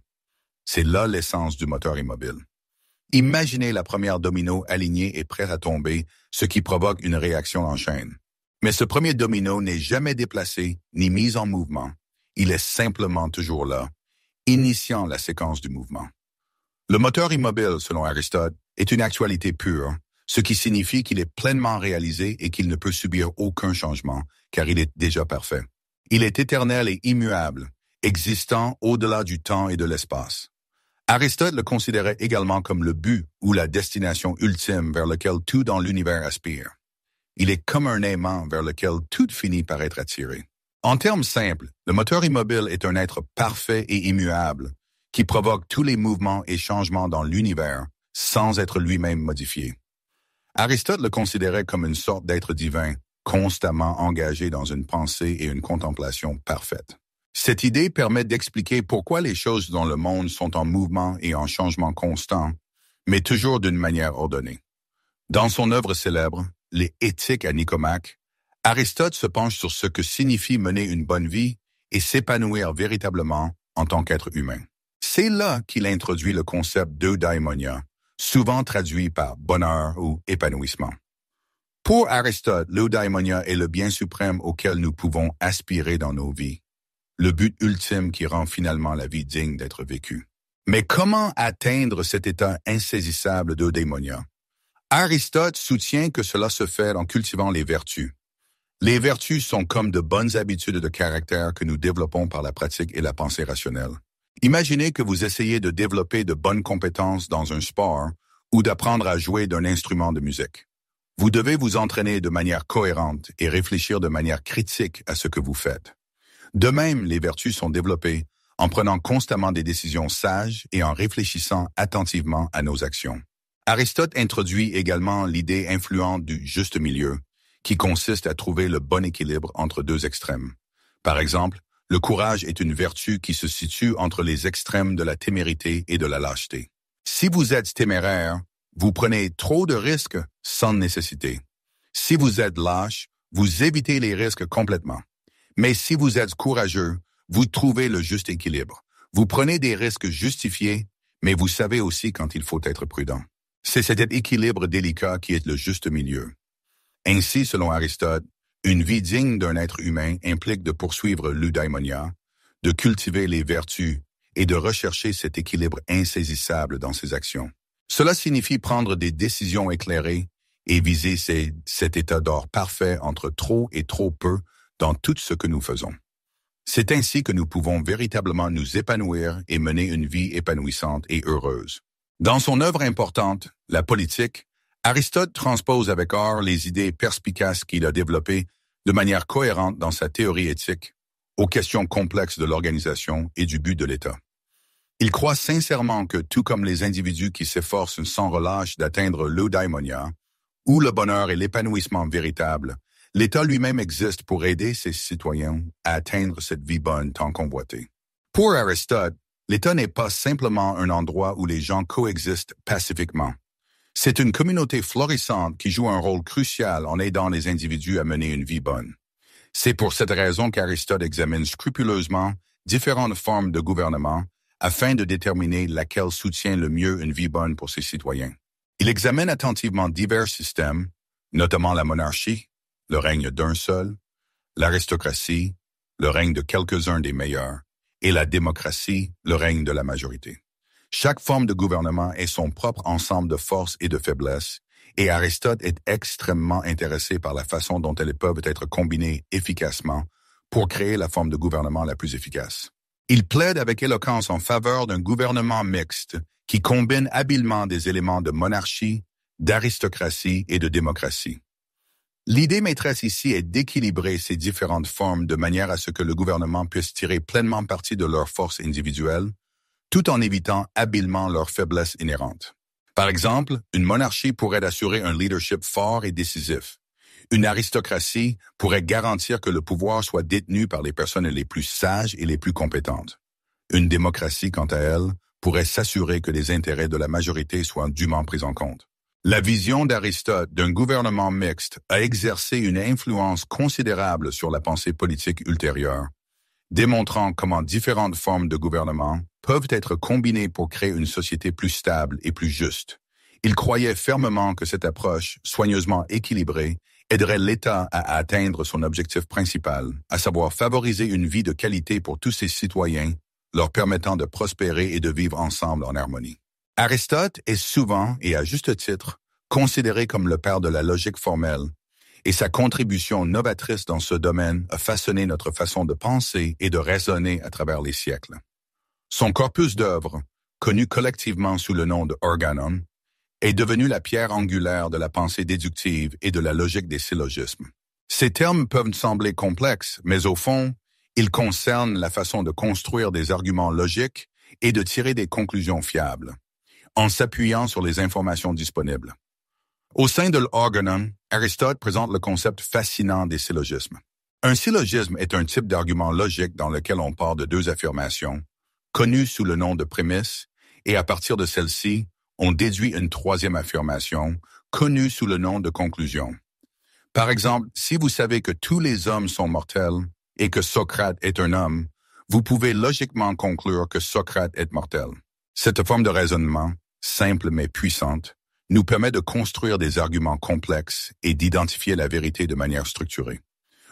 C'est là l'essence du moteur immobile. Imaginez la première domino alignée et prête à tomber, ce qui provoque une réaction en chaîne. Mais ce premier domino n'est jamais déplacé ni mis en mouvement. Il est simplement toujours là, initiant la séquence du mouvement. Le moteur immobile, selon Aristote, est une actualité pure, ce qui signifie qu'il est pleinement réalisé et qu'il ne peut subir aucun changement, car il est déjà parfait. Il est éternel et immuable, existant au-delà du temps et de l'espace. Aristote le considérait également comme le but ou la destination ultime vers lequel tout dans l'univers aspire. Il est comme un aimant vers lequel tout finit par être attiré. En termes simples, le moteur immobile est un être parfait et immuable qui provoque tous les mouvements et changements dans l'univers sans être lui-même modifié. Aristote le considérait comme une sorte d'être divin, constamment engagé dans une pensée et une contemplation parfaite. Cette idée permet d'expliquer pourquoi les choses dans le monde sont en mouvement et en changement constant, mais toujours d'une manière ordonnée. Dans son œuvre célèbre, Les Éthiques à Nicomaque, Aristote se penche sur ce que signifie mener une bonne vie et s'épanouir véritablement en tant qu'être humain. C'est là qu'il introduit le concept d'eudaimonia, souvent traduit par bonheur ou épanouissement. Pour Aristote, l'eudaimonia est le bien suprême auquel nous pouvons aspirer dans nos vies, le but ultime qui rend finalement la vie digne d'être vécue. Mais comment atteindre cet état insaisissable d'eudaimonia? Aristote soutient que cela se fait en cultivant les vertus. Les vertus sont comme de bonnes habitudes de caractère que nous développons par la pratique et la pensée rationnelle. Imaginez que vous essayez de développer de bonnes compétences dans un sport ou d'apprendre à jouer d'un instrument de musique. Vous devez vous entraîner de manière cohérente et réfléchir de manière critique à ce que vous faites. De même, les vertus sont développées en prenant constamment des décisions sages et en réfléchissant attentivement à nos actions. Aristote introduit également l'idée influente du juste milieu, qui consiste à trouver le bon équilibre entre deux extrêmes. Par exemple, le courage est une vertu qui se situe entre les extrêmes de la témérité et de la lâcheté. Si vous êtes téméraire, vous prenez trop de risques sans nécessité. Si vous êtes lâche, vous évitez les risques complètement. Mais si vous êtes courageux, vous trouvez le juste équilibre. Vous prenez des risques justifiés, mais vous savez aussi quand il faut être prudent. C'est cet équilibre délicat qui est le juste milieu. Ainsi, selon Aristote, une vie digne d'un être humain implique de poursuivre l'eudaimonia, de cultiver les vertus et de rechercher cet équilibre insaisissable dans ses actions. Cela signifie prendre des décisions éclairées et viser cet état d'or parfait entre trop et trop peu dans tout ce que nous faisons. C'est ainsi que nous pouvons véritablement nous épanouir et mener une vie épanouissante et heureuse. Dans son œuvre importante, La politique, Aristote transpose avec art les idées perspicaces qu'il a développées de manière cohérente dans sa théorie éthique aux questions complexes de l'organisation et du but de l'État. Il croit sincèrement que tout comme les individus qui s'efforcent sans relâche d'atteindre l'eudaimonia, ou le bonheur et l'épanouissement véritable, l'État lui-même existe pour aider ses citoyens à atteindre cette vie bonne tant convoitée. Pour Aristote, l'État n'est pas simplement un endroit où les gens coexistent pacifiquement. C'est une communauté florissante qui joue un rôle crucial en aidant les individus à mener une vie bonne. C'est pour cette raison qu'Aristote examine scrupuleusement différentes formes de gouvernement afin de déterminer laquelle soutient le mieux une vie bonne pour ses citoyens. Il examine attentivement divers systèmes, notamment la monarchie, le règne d'un seul, l'aristocratie, le règne de quelques-uns des meilleurs, et la démocratie, le règne de la majorité. Chaque forme de gouvernement est son propre ensemble de forces et de faiblesses, et Aristote est extrêmement intéressé par la façon dont elles peuvent être combinées efficacement pour créer la forme de gouvernement la plus efficace. Il plaide avec éloquence en faveur d'un gouvernement mixte qui combine habilement des éléments de monarchie, d'aristocratie et de démocratie. L'idée maîtresse ici est d'équilibrer ces différentes formes de manière à ce que le gouvernement puisse tirer pleinement parti de leurs forces individuelles, tout en évitant habilement leurs faiblesses inhérentes. Par exemple, une monarchie pourrait assurer un leadership fort et décisif. Une aristocratie pourrait garantir que le pouvoir soit détenu par les personnes les plus sages et les plus compétentes. Une démocratie, quant à elle, pourrait s'assurer que les intérêts de la majorité soient dûment pris en compte. La vision d'Aristote d'un gouvernement mixte a exercé une influence considérable sur la pensée politique ultérieure, démontrant comment différentes formes de gouvernement peuvent être combinées pour créer une société plus stable et plus juste. Il croyait fermement que cette approche, soigneusement équilibrée, aiderait l'État à atteindre son objectif principal, à savoir favoriser une vie de qualité pour tous ses citoyens, leur permettant de prospérer et de vivre ensemble en harmonie. Aristote est souvent, et à juste titre, considéré comme le père de la logique formelle, et sa contribution novatrice dans ce domaine a façonné notre façon de penser et de raisonner à travers les siècles. Son corpus d'œuvres, connu collectivement sous le nom de Organon, est devenu la pierre angulaire de la pensée déductive et de la logique des syllogismes. Ces termes peuvent sembler complexes, mais au fond, ils concernent la façon de construire des arguments logiques et de tirer des conclusions fiables, en s'appuyant sur les informations disponibles. Au sein de l'Organon, Aristote présente le concept fascinant des syllogismes. Un syllogisme est un type d'argument logique dans lequel on part de deux affirmations, connues sous le nom de prémices, et à partir de celle-ci, on déduit une troisième affirmation, connue sous le nom de conclusion. Par exemple, si vous savez que tous les hommes sont mortels et que Socrate est un homme, vous pouvez logiquement conclure que Socrate est mortel. Cette forme de raisonnement, simple mais puissante, nous permet de construire des arguments complexes et d'identifier la vérité de manière structurée.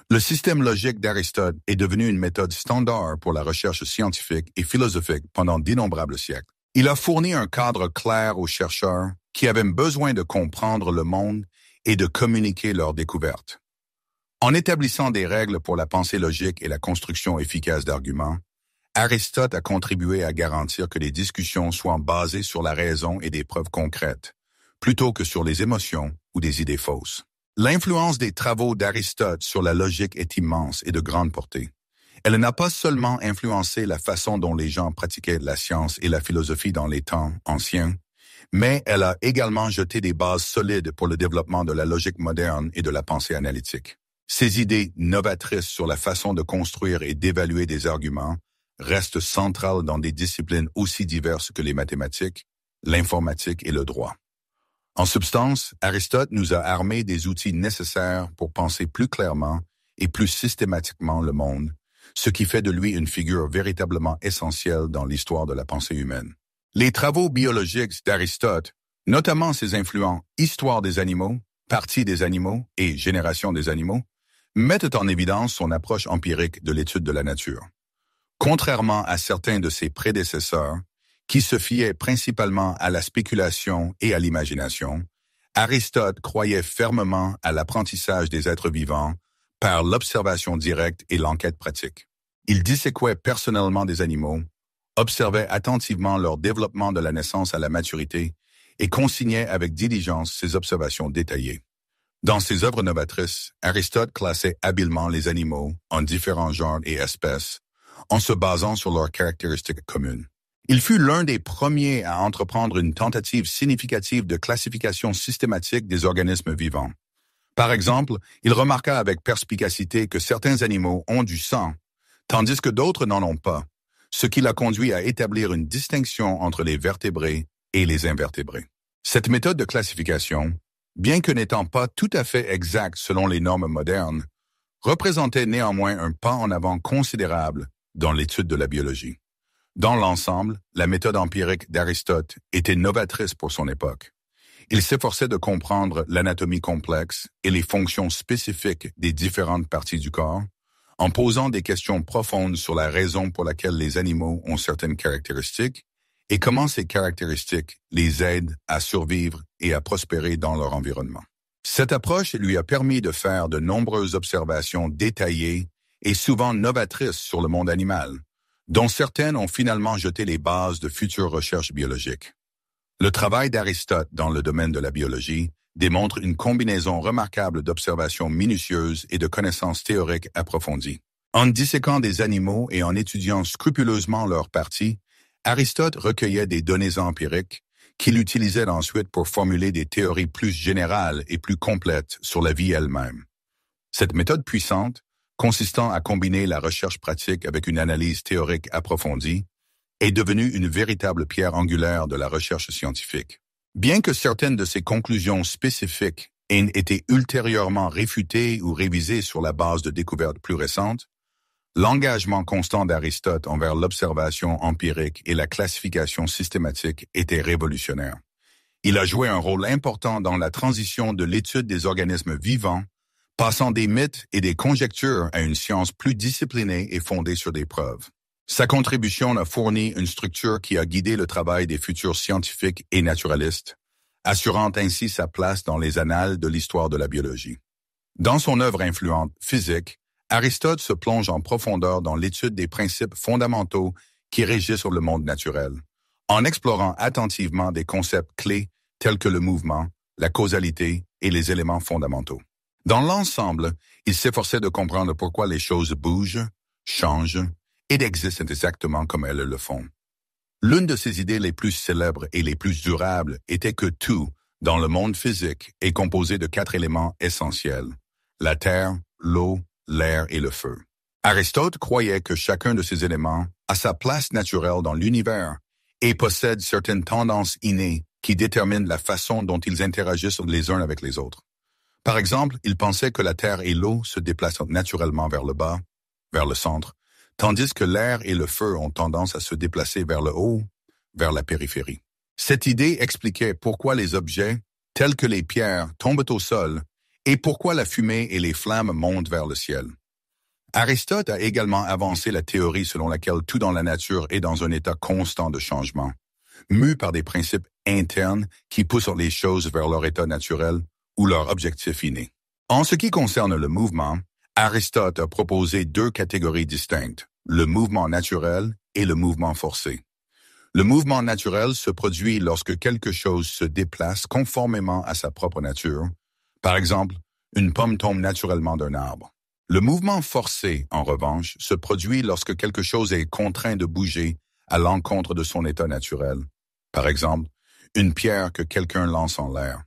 Le système logique d'Aristote est devenu une méthode standard pour la recherche scientifique et philosophique pendant d'innombrables siècles. Il a fourni un cadre clair aux chercheurs qui avaient besoin de comprendre le monde et de communiquer leurs découvertes. En établissant des règles pour la pensée logique et la construction efficace d'arguments, Aristote a contribué à garantir que les discussions soient basées sur la raison et des preuves concrètes, plutôt que sur les émotions ou des idées fausses. L'influence des travaux d'Aristote sur la logique est immense et de grande portée. Elle n'a pas seulement influencé la façon dont les gens pratiquaient la science et la philosophie dans les temps anciens, mais elle a également jeté des bases solides pour le développement de la logique moderne et de la pensée analytique. Ces idées novatrices sur la façon de construire et d'évaluer des arguments restent centrales dans des disciplines aussi diverses que les mathématiques, l'informatique et le droit. En substance, Aristote nous a armés des outils nécessaires pour penser plus clairement et plus systématiquement le monde, ce qui fait de lui une figure véritablement essentielle dans l'histoire de la pensée humaine. Les travaux biologiques d'Aristote, notamment ses influents Histoire des animaux, Partie des animaux et Génération des animaux mettent en évidence son approche empirique de l'étude de la nature. Contrairement à certains de ses prédécesseurs, qui se fiaient principalement à la spéculation et à l'imagination, Aristote croyait fermement à l'apprentissage des êtres vivants par l'observation directe et l'enquête pratique. Il disséquait personnellement des animaux, observait attentivement leur développement de la naissance à la maturité et consignait avec diligence ses observations détaillées. Dans ses œuvres novatrices, Aristote classait habilement les animaux en différents genres et espèces en se basant sur leurs caractéristiques communes. Il fut l'un des premiers à entreprendre une tentative significative de classification systématique des organismes vivants. Par exemple, il remarqua avec perspicacité que certains animaux ont du sang, tandis que d'autres n'en ont pas, ce qui l'a conduit à établir une distinction entre les vertébrés et les invertébrés. Cette méthode de classification, bien que n'étant pas tout à fait exacte selon les normes modernes, représentait néanmoins un pas en avant considérable dans l'étude de la biologie. Dans l'ensemble, la méthode empirique d'Aristote était novatrice pour son époque. Il s'efforçait de comprendre l'anatomie complexe et les fonctions spécifiques des différentes parties du corps, en posant des questions profondes sur la raison pour laquelle les animaux ont certaines caractéristiques et comment ces caractéristiques les aident à survivre et à prospérer dans leur environnement. Cette approche lui a permis de faire de nombreuses observations détaillées et souvent novatrices sur le monde animal, dont certaines ont finalement jeté les bases de futures recherches biologiques. Le travail d'Aristote dans le domaine de la biologie démontre une combinaison remarquable d'observations minutieuses et de connaissances théoriques approfondies. En disséquant des animaux et en étudiant scrupuleusement leurs parties, Aristote recueillait des données empiriques qu'il utilisait ensuite pour formuler des théories plus générales et plus complètes sur la vie elle-même. Cette méthode puissante, consistant à combiner la recherche pratique avec une analyse théorique approfondie, est devenue une véritable pierre angulaire de la recherche scientifique. Bien que certaines de ses conclusions spécifiques aient été ultérieurement réfutées ou révisées sur la base de découvertes plus récentes, l'engagement constant d'Aristote envers l'observation empirique et la classification systématique était révolutionnaire. Il a joué un rôle important dans la transition de l'étude des organismes vivants, passant des mythes et des conjectures à une science plus disciplinée et fondée sur des preuves. Sa contribution a fourni une structure qui a guidé le travail des futurs scientifiques et naturalistes, assurant ainsi sa place dans les annales de l'histoire de la biologie. Dans son œuvre influente, Physique, Aristote se plonge en profondeur dans l'étude des principes fondamentaux qui régissent le monde naturel, en explorant attentivement des concepts clés tels que le mouvement, la causalité et les éléments fondamentaux. Dans l'ensemble, il s'efforçait de comprendre pourquoi les choses bougent, changent et existent exactement comme elles le font. L'une de ses idées les plus célèbres et les plus durables était que tout, dans le monde physique, est composé de 4 éléments essentiels: la terre, l'eau, l'air et le feu. Aristote croyait que chacun de ces éléments a sa place naturelle dans l'univers et possède certaines tendances innées qui déterminent la façon dont ils interagissent les uns avec les autres. Par exemple, il pensait que la terre et l'eau se déplacent naturellement vers le bas, vers le centre, tandis que l'air et le feu ont tendance à se déplacer vers le haut, vers la périphérie. Cette idée expliquait pourquoi les objets, tels que les pierres, tombent au sol et pourquoi la fumée et les flammes montent vers le ciel. Aristote a également avancé la théorie selon laquelle tout dans la nature est dans un état constant de changement, mu par des principes internes qui poussent les choses vers leur état naturel ou leur objectif inné. En ce qui concerne le mouvement, Aristote a proposé 2 catégories distinctes, le mouvement naturel et le mouvement forcé. Le mouvement naturel se produit lorsque quelque chose se déplace conformément à sa propre nature. Par exemple, une pomme tombe naturellement d'un arbre. Le mouvement forcé, en revanche, se produit lorsque quelque chose est contraint de bouger à l'encontre de son état naturel. Par exemple, une pierre que quelqu'un lance en l'air.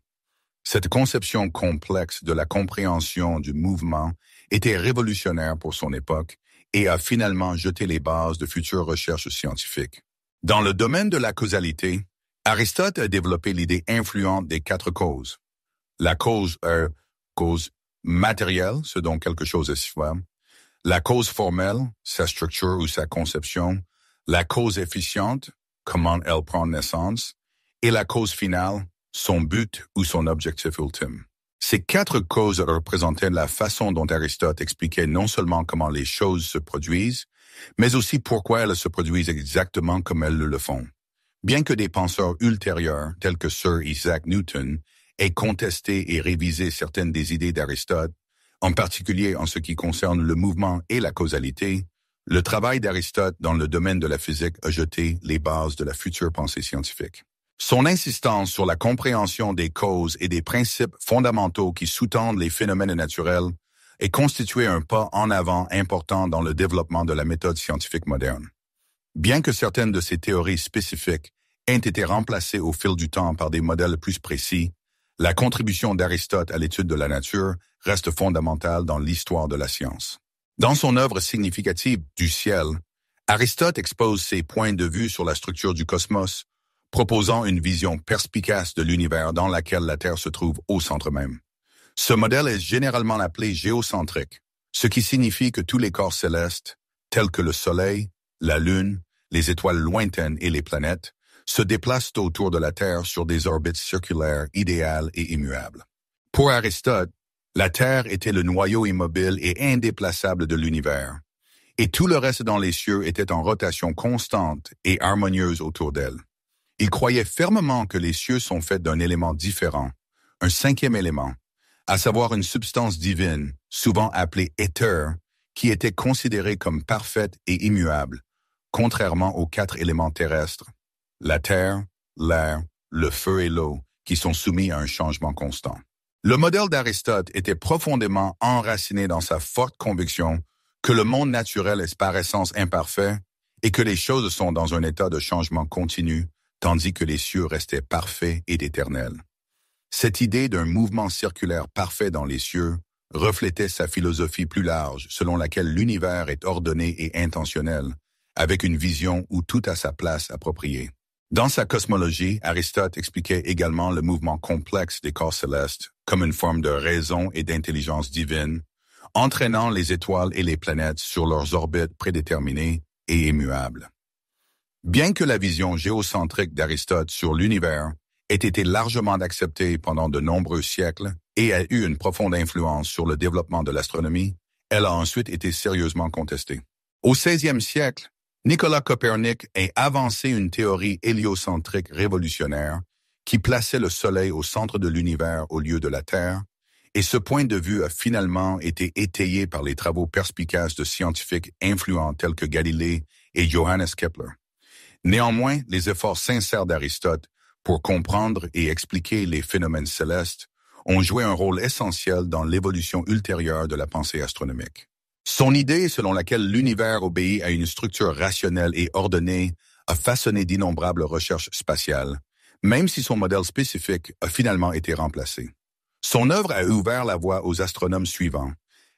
Cette conception complexe de la compréhension du mouvement était révolutionnaire pour son époque et a finalement jeté les bases de futures recherches scientifiques. Dans le domaine de la causalité, Aristote a développé l'idée influente des 4 causes. La cause matérielle, ce dont quelque chose est soit, la cause formelle, sa structure ou sa conception, la cause efficiente, comment elle prend naissance, et la cause finale, son but ou son objectif ultime. Ces 4 causes représentaient la façon dont Aristote expliquait non seulement comment les choses se produisent, mais aussi pourquoi elles se produisent exactement comme elles le font. Bien que des penseurs ultérieurs, tels que Sir Isaac Newton, aient contesté et révisé certaines des idées d'Aristote, en particulier en ce qui concerne le mouvement et la causalité, le travail d'Aristote dans le domaine de la physique a jeté les bases de la future pensée scientifique. Son insistance sur la compréhension des causes et des principes fondamentaux qui sous-tendent les phénomènes naturels est constitué un pas en avant important dans le développement de la méthode scientifique moderne. Bien que certaines de ces théories spécifiques aient été remplacées au fil du temps par des modèles plus précis, la contribution d'Aristote à l'étude de la nature reste fondamentale dans l'histoire de la science. Dans son œuvre significative du ciel, Aristote expose ses points de vue sur la structure du cosmos, proposant une vision perspicace de l'univers dans laquelle la Terre se trouve au centre même. Ce modèle est généralement appelé géocentrique, ce qui signifie que tous les corps célestes, tels que le Soleil, la Lune, les étoiles lointaines et les planètes, se déplacent autour de la Terre sur des orbites circulaires idéales et immuables. Pour Aristote, la Terre était le noyau immobile et indéplaçable de l'univers, et tout le reste dans les cieux était en rotation constante et harmonieuse autour d'elle. Il croyait fermement que les cieux sont faits d'un élément différent, un 5e élément, à savoir une substance divine, souvent appelée éther, qui était considérée comme parfaite et immuable, contrairement aux 4 éléments terrestres, la terre, l'air, le feu et l'eau, qui sont soumis à un changement constant. Le modèle d'Aristote était profondément enraciné dans sa forte conviction que le monde naturel est par essence imparfait et que les choses sont dans un état de changement continu, tandis que les cieux restaient parfaits et éternels. Cette idée d'un mouvement circulaire parfait dans les cieux reflétait sa philosophie plus large, selon laquelle l'univers est ordonné et intentionnel, avec une vision où tout a sa place appropriée. Dans sa cosmologie, Aristote expliquait également le mouvement complexe des corps célestes comme une forme de raison et d'intelligence divine, entraînant les étoiles et les planètes sur leurs orbites prédéterminées et immuables. Bien que la vision géocentrique d'Aristote sur l'univers ait été largement acceptée pendant de nombreux siècles et a eu une profonde influence sur le développement de l'astronomie, elle a ensuite été sérieusement contestée. Au XVIe siècle, Nicolas Copernic a avancé une théorie héliocentrique révolutionnaire qui plaçait le Soleil au centre de l'univers au lieu de la Terre, et ce point de vue a finalement été étayé par les travaux perspicaces de scientifiques influents tels que Galilée et Johannes Kepler. Néanmoins, les efforts sincères d'Aristote pour comprendre et expliquer les phénomènes célestes ont joué un rôle essentiel dans l'évolution ultérieure de la pensée astronomique. Son idée selon laquelle l'univers obéit à une structure rationnelle et ordonnée a façonné d'innombrables recherches spatiales, même si son modèle spécifique a finalement été remplacé. Son œuvre a ouvert la voie aux astronomes suivants,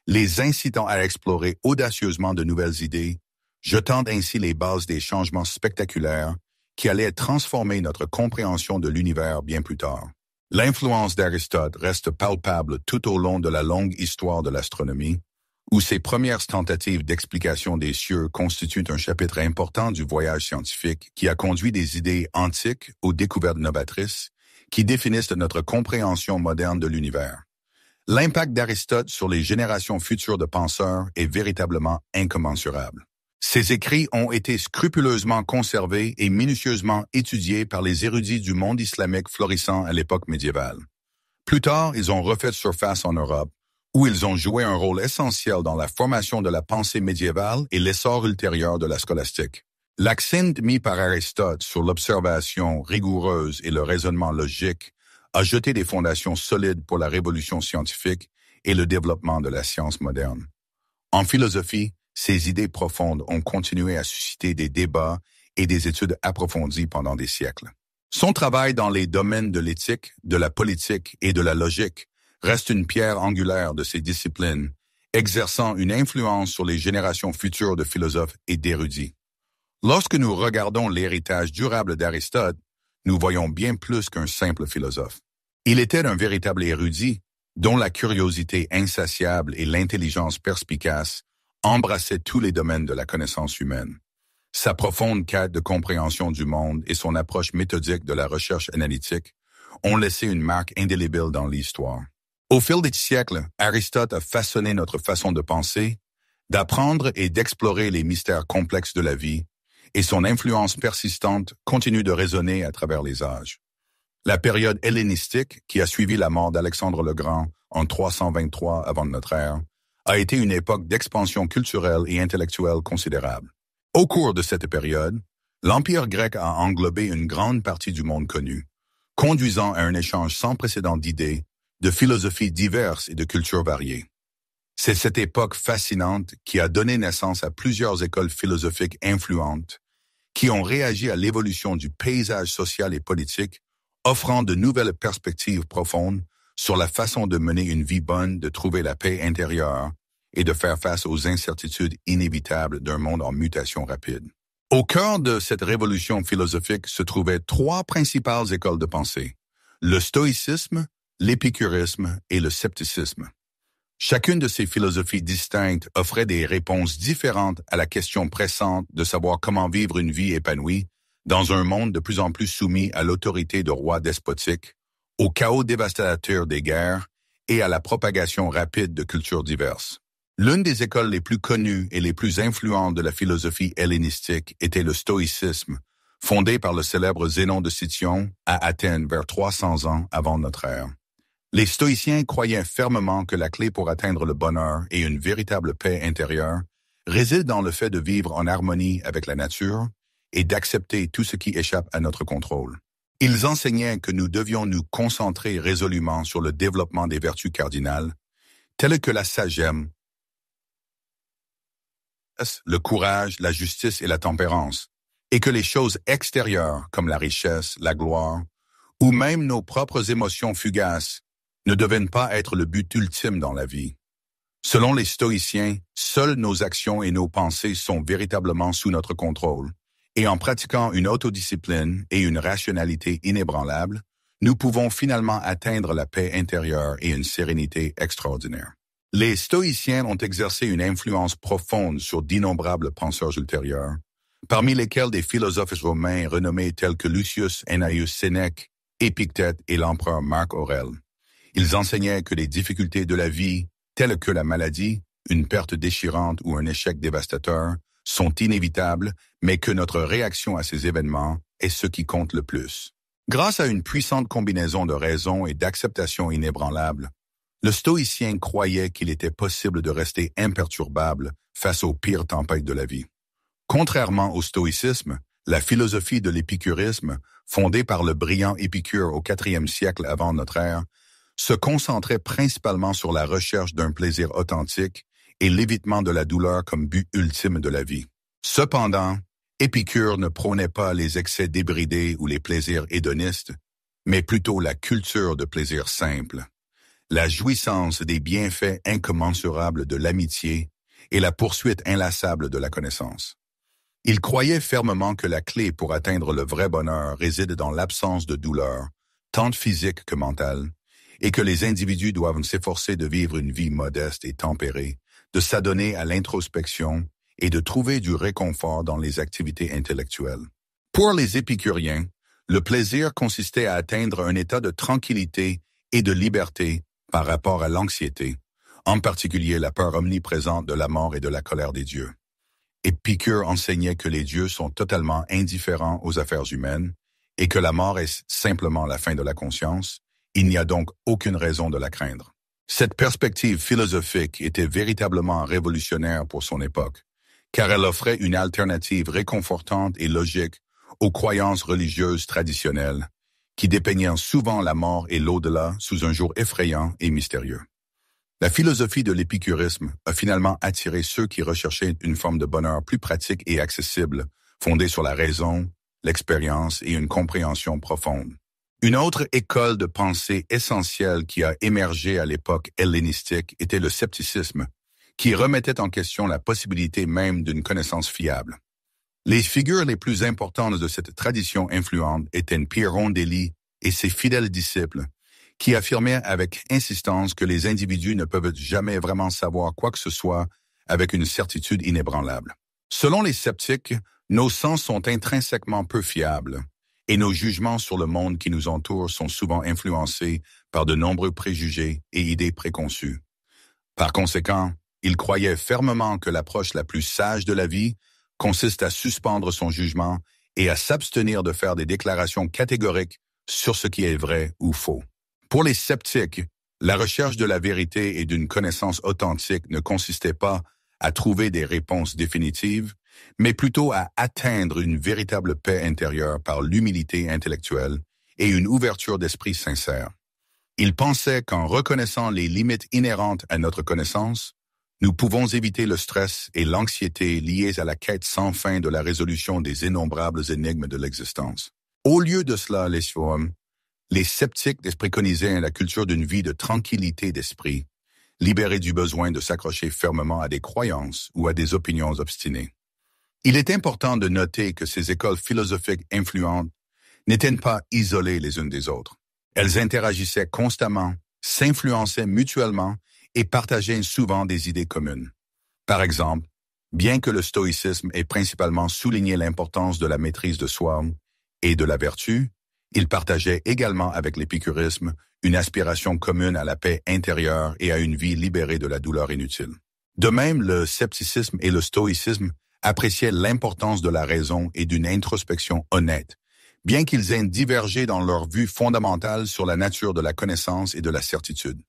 les incitant à explorer audacieusement de nouvelles idées, jetant ainsi les bases des changements spectaculaires qui allaient transformer notre compréhension de l'univers bien plus tard. L'influence d'Aristote reste palpable tout au long de la longue histoire de l'astronomie, où ses premières tentatives d'explication des cieux constituent un chapitre important du voyage scientifique qui a conduit des idées antiques aux découvertes novatrices qui définissent notre compréhension moderne de l'univers. L'impact d'Aristote sur les générations futures de penseurs est véritablement incommensurable. Ses écrits ont été scrupuleusement conservés et minutieusement étudiés par les érudits du monde islamique florissant à l'époque médiévale. Plus tard, ils ont refait surface en Europe, où ils ont joué un rôle essentiel dans la formation de la pensée médiévale et l'essor ultérieur de la scolastique. L'accent mis par Aristote sur l'observation rigoureuse et le raisonnement logique a jeté des fondations solides pour la révolution scientifique et le développement de la science moderne. En philosophie, ces idées profondes ont continué à susciter des débats et des études approfondies pendant des siècles. Son travail dans les domaines de l'éthique, de la politique et de la logique reste une pierre angulaire de ces disciplines, exerçant une influence sur les générations futures de philosophes et d'érudits. Lorsque nous regardons l'héritage durable d'Aristote, nous voyons bien plus qu'un simple philosophe. Il était un véritable érudit, dont la curiosité insatiable et l'intelligence perspicace embrassaient tous les domaines de la connaissance humaine. Sa profonde quête de compréhension du monde et son approche méthodique de la recherche analytique ont laissé une marque indélébile dans l'histoire. Au fil des siècles, Aristote a façonné notre façon de penser, d'apprendre et d'explorer les mystères complexes de la vie, et son influence persistante continue de résonner à travers les âges. La période hellénistique, qui a suivi la mort d'Alexandre le Grand en 323 avant notre ère, a été une époque d'expansion culturelle et intellectuelle considérable. Au cours de cette période, l'Empire grec a englobé une grande partie du monde connu, conduisant à un échange sans précédent d'idées, de philosophies diverses et de cultures variées. C'est cette époque fascinante qui a donné naissance à plusieurs écoles philosophiques influentes qui ont réagi à l'évolution du paysage social et politique, offrant de nouvelles perspectives profondes sur la façon de mener une vie bonne, de trouver la paix intérieure et de faire face aux incertitudes inévitables d'un monde en mutation rapide. Au cœur de cette révolution philosophique se trouvaient trois principales écoles de pensée: le stoïcisme, l'épicurisme et le scepticisme. Chacune de ces philosophies distinctes offrait des réponses différentes à la question pressante de savoir comment vivre une vie épanouie dans un monde de plus en plus soumis à l'autorité de rois despotiques, au chaos dévastateur des guerres et à la propagation rapide de cultures diverses. L'une des écoles les plus connues et les plus influentes de la philosophie hellénistique était le stoïcisme, fondé par le célèbre Zénon de Cityon à Athènes vers 300 ans avant notre ère. Les stoïciens croyaient fermement que la clé pour atteindre le bonheur et une véritable paix intérieure réside dans le fait de vivre en harmonie avec la nature et d'accepter tout ce qui échappe à notre contrôle. Ils enseignaient que nous devions nous concentrer résolument sur le développement des vertus cardinales, telles que la sagesse, le courage, la justice et la tempérance, et que les choses extérieures comme la richesse, la gloire, ou même nos propres émotions fugaces, ne deviennent pas être le but ultime dans la vie. Selon les stoïciens, seules nos actions et nos pensées sont véritablement sous notre contrôle, et en pratiquant une autodiscipline et une rationalité inébranlable, nous pouvons finalement atteindre la paix intérieure et une sérénité extraordinaire. Les stoïciens ont exercé une influence profonde sur d'innombrables penseurs ultérieurs, parmi lesquels des philosophes romains renommés tels que Lucius Annaeus Sénèque, Épictète et l'empereur Marc Aurèle. Ils enseignaient que les difficultés de la vie, telles que la maladie, une perte déchirante ou un échec dévastateur, sont inévitables, mais que notre réaction à ces événements est ce qui compte le plus. Grâce à une puissante combinaison de raison et d'acceptation inébranlable, le stoïcien croyait qu'il était possible de rester imperturbable face aux pires tempêtes de la vie. Contrairement au stoïcisme, la philosophie de l'épicurisme, fondée par le brillant Épicure au IVe siècle avant notre ère, se concentrait principalement sur la recherche d'un plaisir authentique et l'évitement de la douleur comme but ultime de la vie. Cependant, Épicure ne prônait pas les excès débridés ou les plaisirs hédonistes, mais plutôt la culture de plaisir simple, la jouissance des bienfaits incommensurables de l'amitié et la poursuite inlassable de la connaissance. Il croyait fermement que la clé pour atteindre le vrai bonheur réside dans l'absence de douleur, tant physique que mentale, et que les individus doivent s'efforcer de vivre une vie modeste et tempérée, de s'adonner à l'introspection et de trouver du réconfort dans les activités intellectuelles. Pour les épicuriens, le plaisir consistait à atteindre un état de tranquillité et de liberté par rapport à l'anxiété, en particulier la peur omniprésente de la mort et de la colère des dieux. Épicure enseignait que les dieux sont totalement indifférents aux affaires humaines et que la mort est simplement la fin de la conscience. Il n'y a donc aucune raison de la craindre. Cette perspective philosophique était véritablement révolutionnaire pour son époque, car elle offrait une alternative réconfortante et logique aux croyances religieuses traditionnelles, qui dépeignaient souvent la mort et l'au-delà sous un jour effrayant et mystérieux. La philosophie de l'épicurisme a finalement attiré ceux qui recherchaient une forme de bonheur plus pratique et accessible, fondée sur la raison, l'expérience et une compréhension profonde. Une autre école de pensée essentielle qui a émergé à l'époque hellénistique était le scepticisme, qui remettait en question la possibilité même d'une connaissance fiable. Les figures les plus importantes de cette tradition influente étaient Pyrrhon d'Élie et ses fidèles disciples, qui affirmaient avec insistance que les individus ne peuvent jamais vraiment savoir quoi que ce soit avec une certitude inébranlable. Selon les sceptiques, nos sens sont intrinsèquement peu fiables, et nos jugements sur le monde qui nous entoure sont souvent influencés par de nombreux préjugés et idées préconçues. Par conséquent, il croyait fermement que l'approche la plus sage de la vie consiste à suspendre son jugement et à s'abstenir de faire des déclarations catégoriques sur ce qui est vrai ou faux. Pour les sceptiques, la recherche de la vérité et d'une connaissance authentique ne consistait pas à trouver des réponses définitives, mais plutôt à atteindre une véritable paix intérieure par l'humilité intellectuelle et une ouverture d'esprit sincère. Il pensait qu'en reconnaissant les limites inhérentes à notre connaissance, nous pouvons éviter le stress et l'anxiété liés à la quête sans fin de la résolution des innombrables énigmes de l'existence. Au lieu de cela, les sceptiques préconisaient la culture d'une vie de tranquillité d'esprit, libérée du besoin de s'accrocher fermement à des croyances ou à des opinions obstinées. Il est important de noter que ces écoles philosophiques influentes n'étaient pas isolées les unes des autres. Elles interagissaient constamment, s'influençaient mutuellement et partageaient souvent des idées communes. Par exemple, bien que le stoïcisme ait principalement souligné l'importance de la maîtrise de soi et de la vertu, il partageait également avec l'épicurisme une aspiration commune à la paix intérieure et à une vie libérée de la douleur inutile. De même, le scepticisme et le stoïcisme appréciaient l'importance de la raison et d'une introspection honnête, bien qu'ils aient divergé dans leur vue fondamentale sur la nature de la connaissance et de la certitude.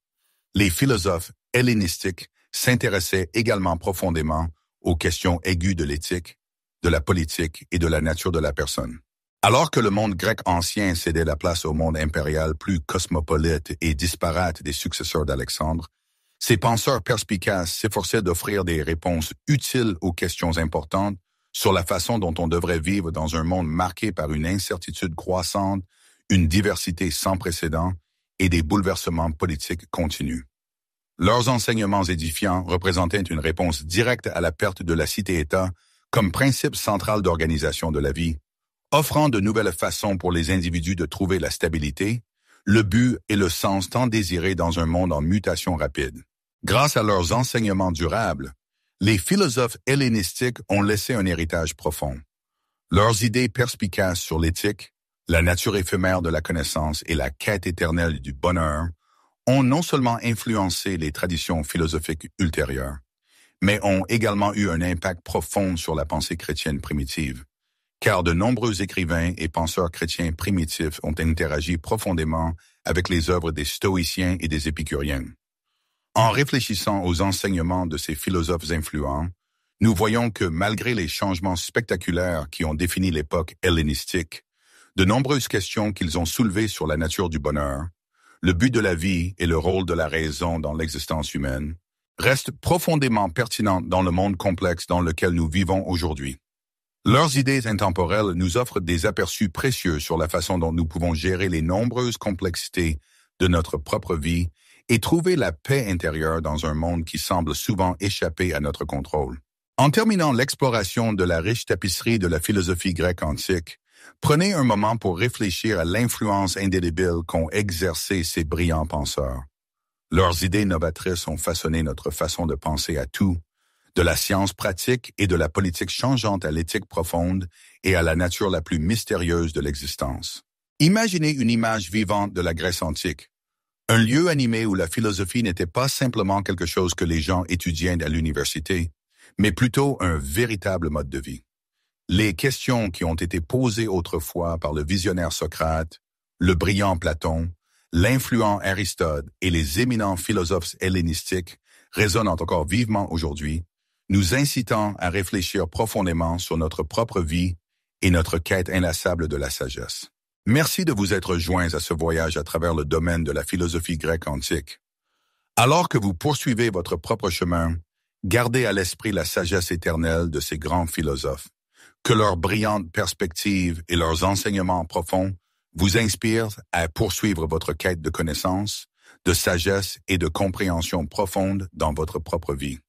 Les philosophes hellénistiques s'intéressaient également profondément aux questions aiguës de l'éthique, de la politique et de la nature de la personne. Alors que le monde grec ancien cédait la place au monde impérial plus cosmopolite et disparate des successeurs d'Alexandre, ces penseurs perspicaces s'efforçaient d'offrir des réponses utiles aux questions importantes sur la façon dont on devrait vivre dans un monde marqué par une incertitude croissante, une diversité sans précédent et des bouleversements politiques continus. Leurs enseignements édifiants représentaient une réponse directe à la perte de la cité-État comme principe central d'organisation de la vie, offrant de nouvelles façons pour les individus de trouver la stabilité, le but et le sens tant désirés dans un monde en mutation rapide. Grâce à leurs enseignements durables, les philosophes hellénistiques ont laissé un héritage profond. Leurs idées perspicaces sur l'éthique, la nature éphémère de la connaissance et la quête éternelle du bonheur ont non seulement influencé les traditions philosophiques ultérieures, mais ont également eu un impact profond sur la pensée chrétienne primitive, car de nombreux écrivains et penseurs chrétiens primitifs ont interagi profondément avec les œuvres des stoïciens et des épicuriens. En réfléchissant aux enseignements de ces philosophes influents, nous voyons que malgré les changements spectaculaires qui ont défini l'époque hellénistique, de nombreuses questions qu'ils ont soulevées sur la nature du bonheur, le but de la vie et le rôle de la raison dans l'existence humaine, restent profondément pertinentes dans le monde complexe dans lequel nous vivons aujourd'hui. Leurs idées intemporelles nous offrent des aperçus précieux sur la façon dont nous pouvons gérer les nombreuses complexités de notre propre vie et trouver la paix intérieure dans un monde qui semble souvent échapper à notre contrôle. En terminant l'exploration de la riche tapisserie de la philosophie grecque antique, prenez un moment pour réfléchir à l'influence indélébile qu'ont exercé ces brillants penseurs. Leurs idées novatrices ont façonné notre façon de penser à tout, de la science pratique et de la politique changeante à l'éthique profonde et à la nature la plus mystérieuse de l'existence. Imaginez une image vivante de la Grèce antique. Un lieu animé où la philosophie n'était pas simplement quelque chose que les gens étudiaient à l'université, mais plutôt un véritable mode de vie. Les questions qui ont été posées autrefois par le visionnaire Socrate, le brillant Platon, l'influent Aristote et les éminents philosophes hellénistiques résonnent encore vivement aujourd'hui, nous incitant à réfléchir profondément sur notre propre vie et notre quête inlassable de la sagesse. Merci de vous être joints à ce voyage à travers le domaine de la philosophie grecque antique. Alors que vous poursuivez votre propre chemin, gardez à l'esprit la sagesse éternelle de ces grands philosophes. Que leurs brillantes perspectives et leurs enseignements profonds vous inspirent à poursuivre votre quête de connaissance, de sagesse et de compréhension profonde dans votre propre vie.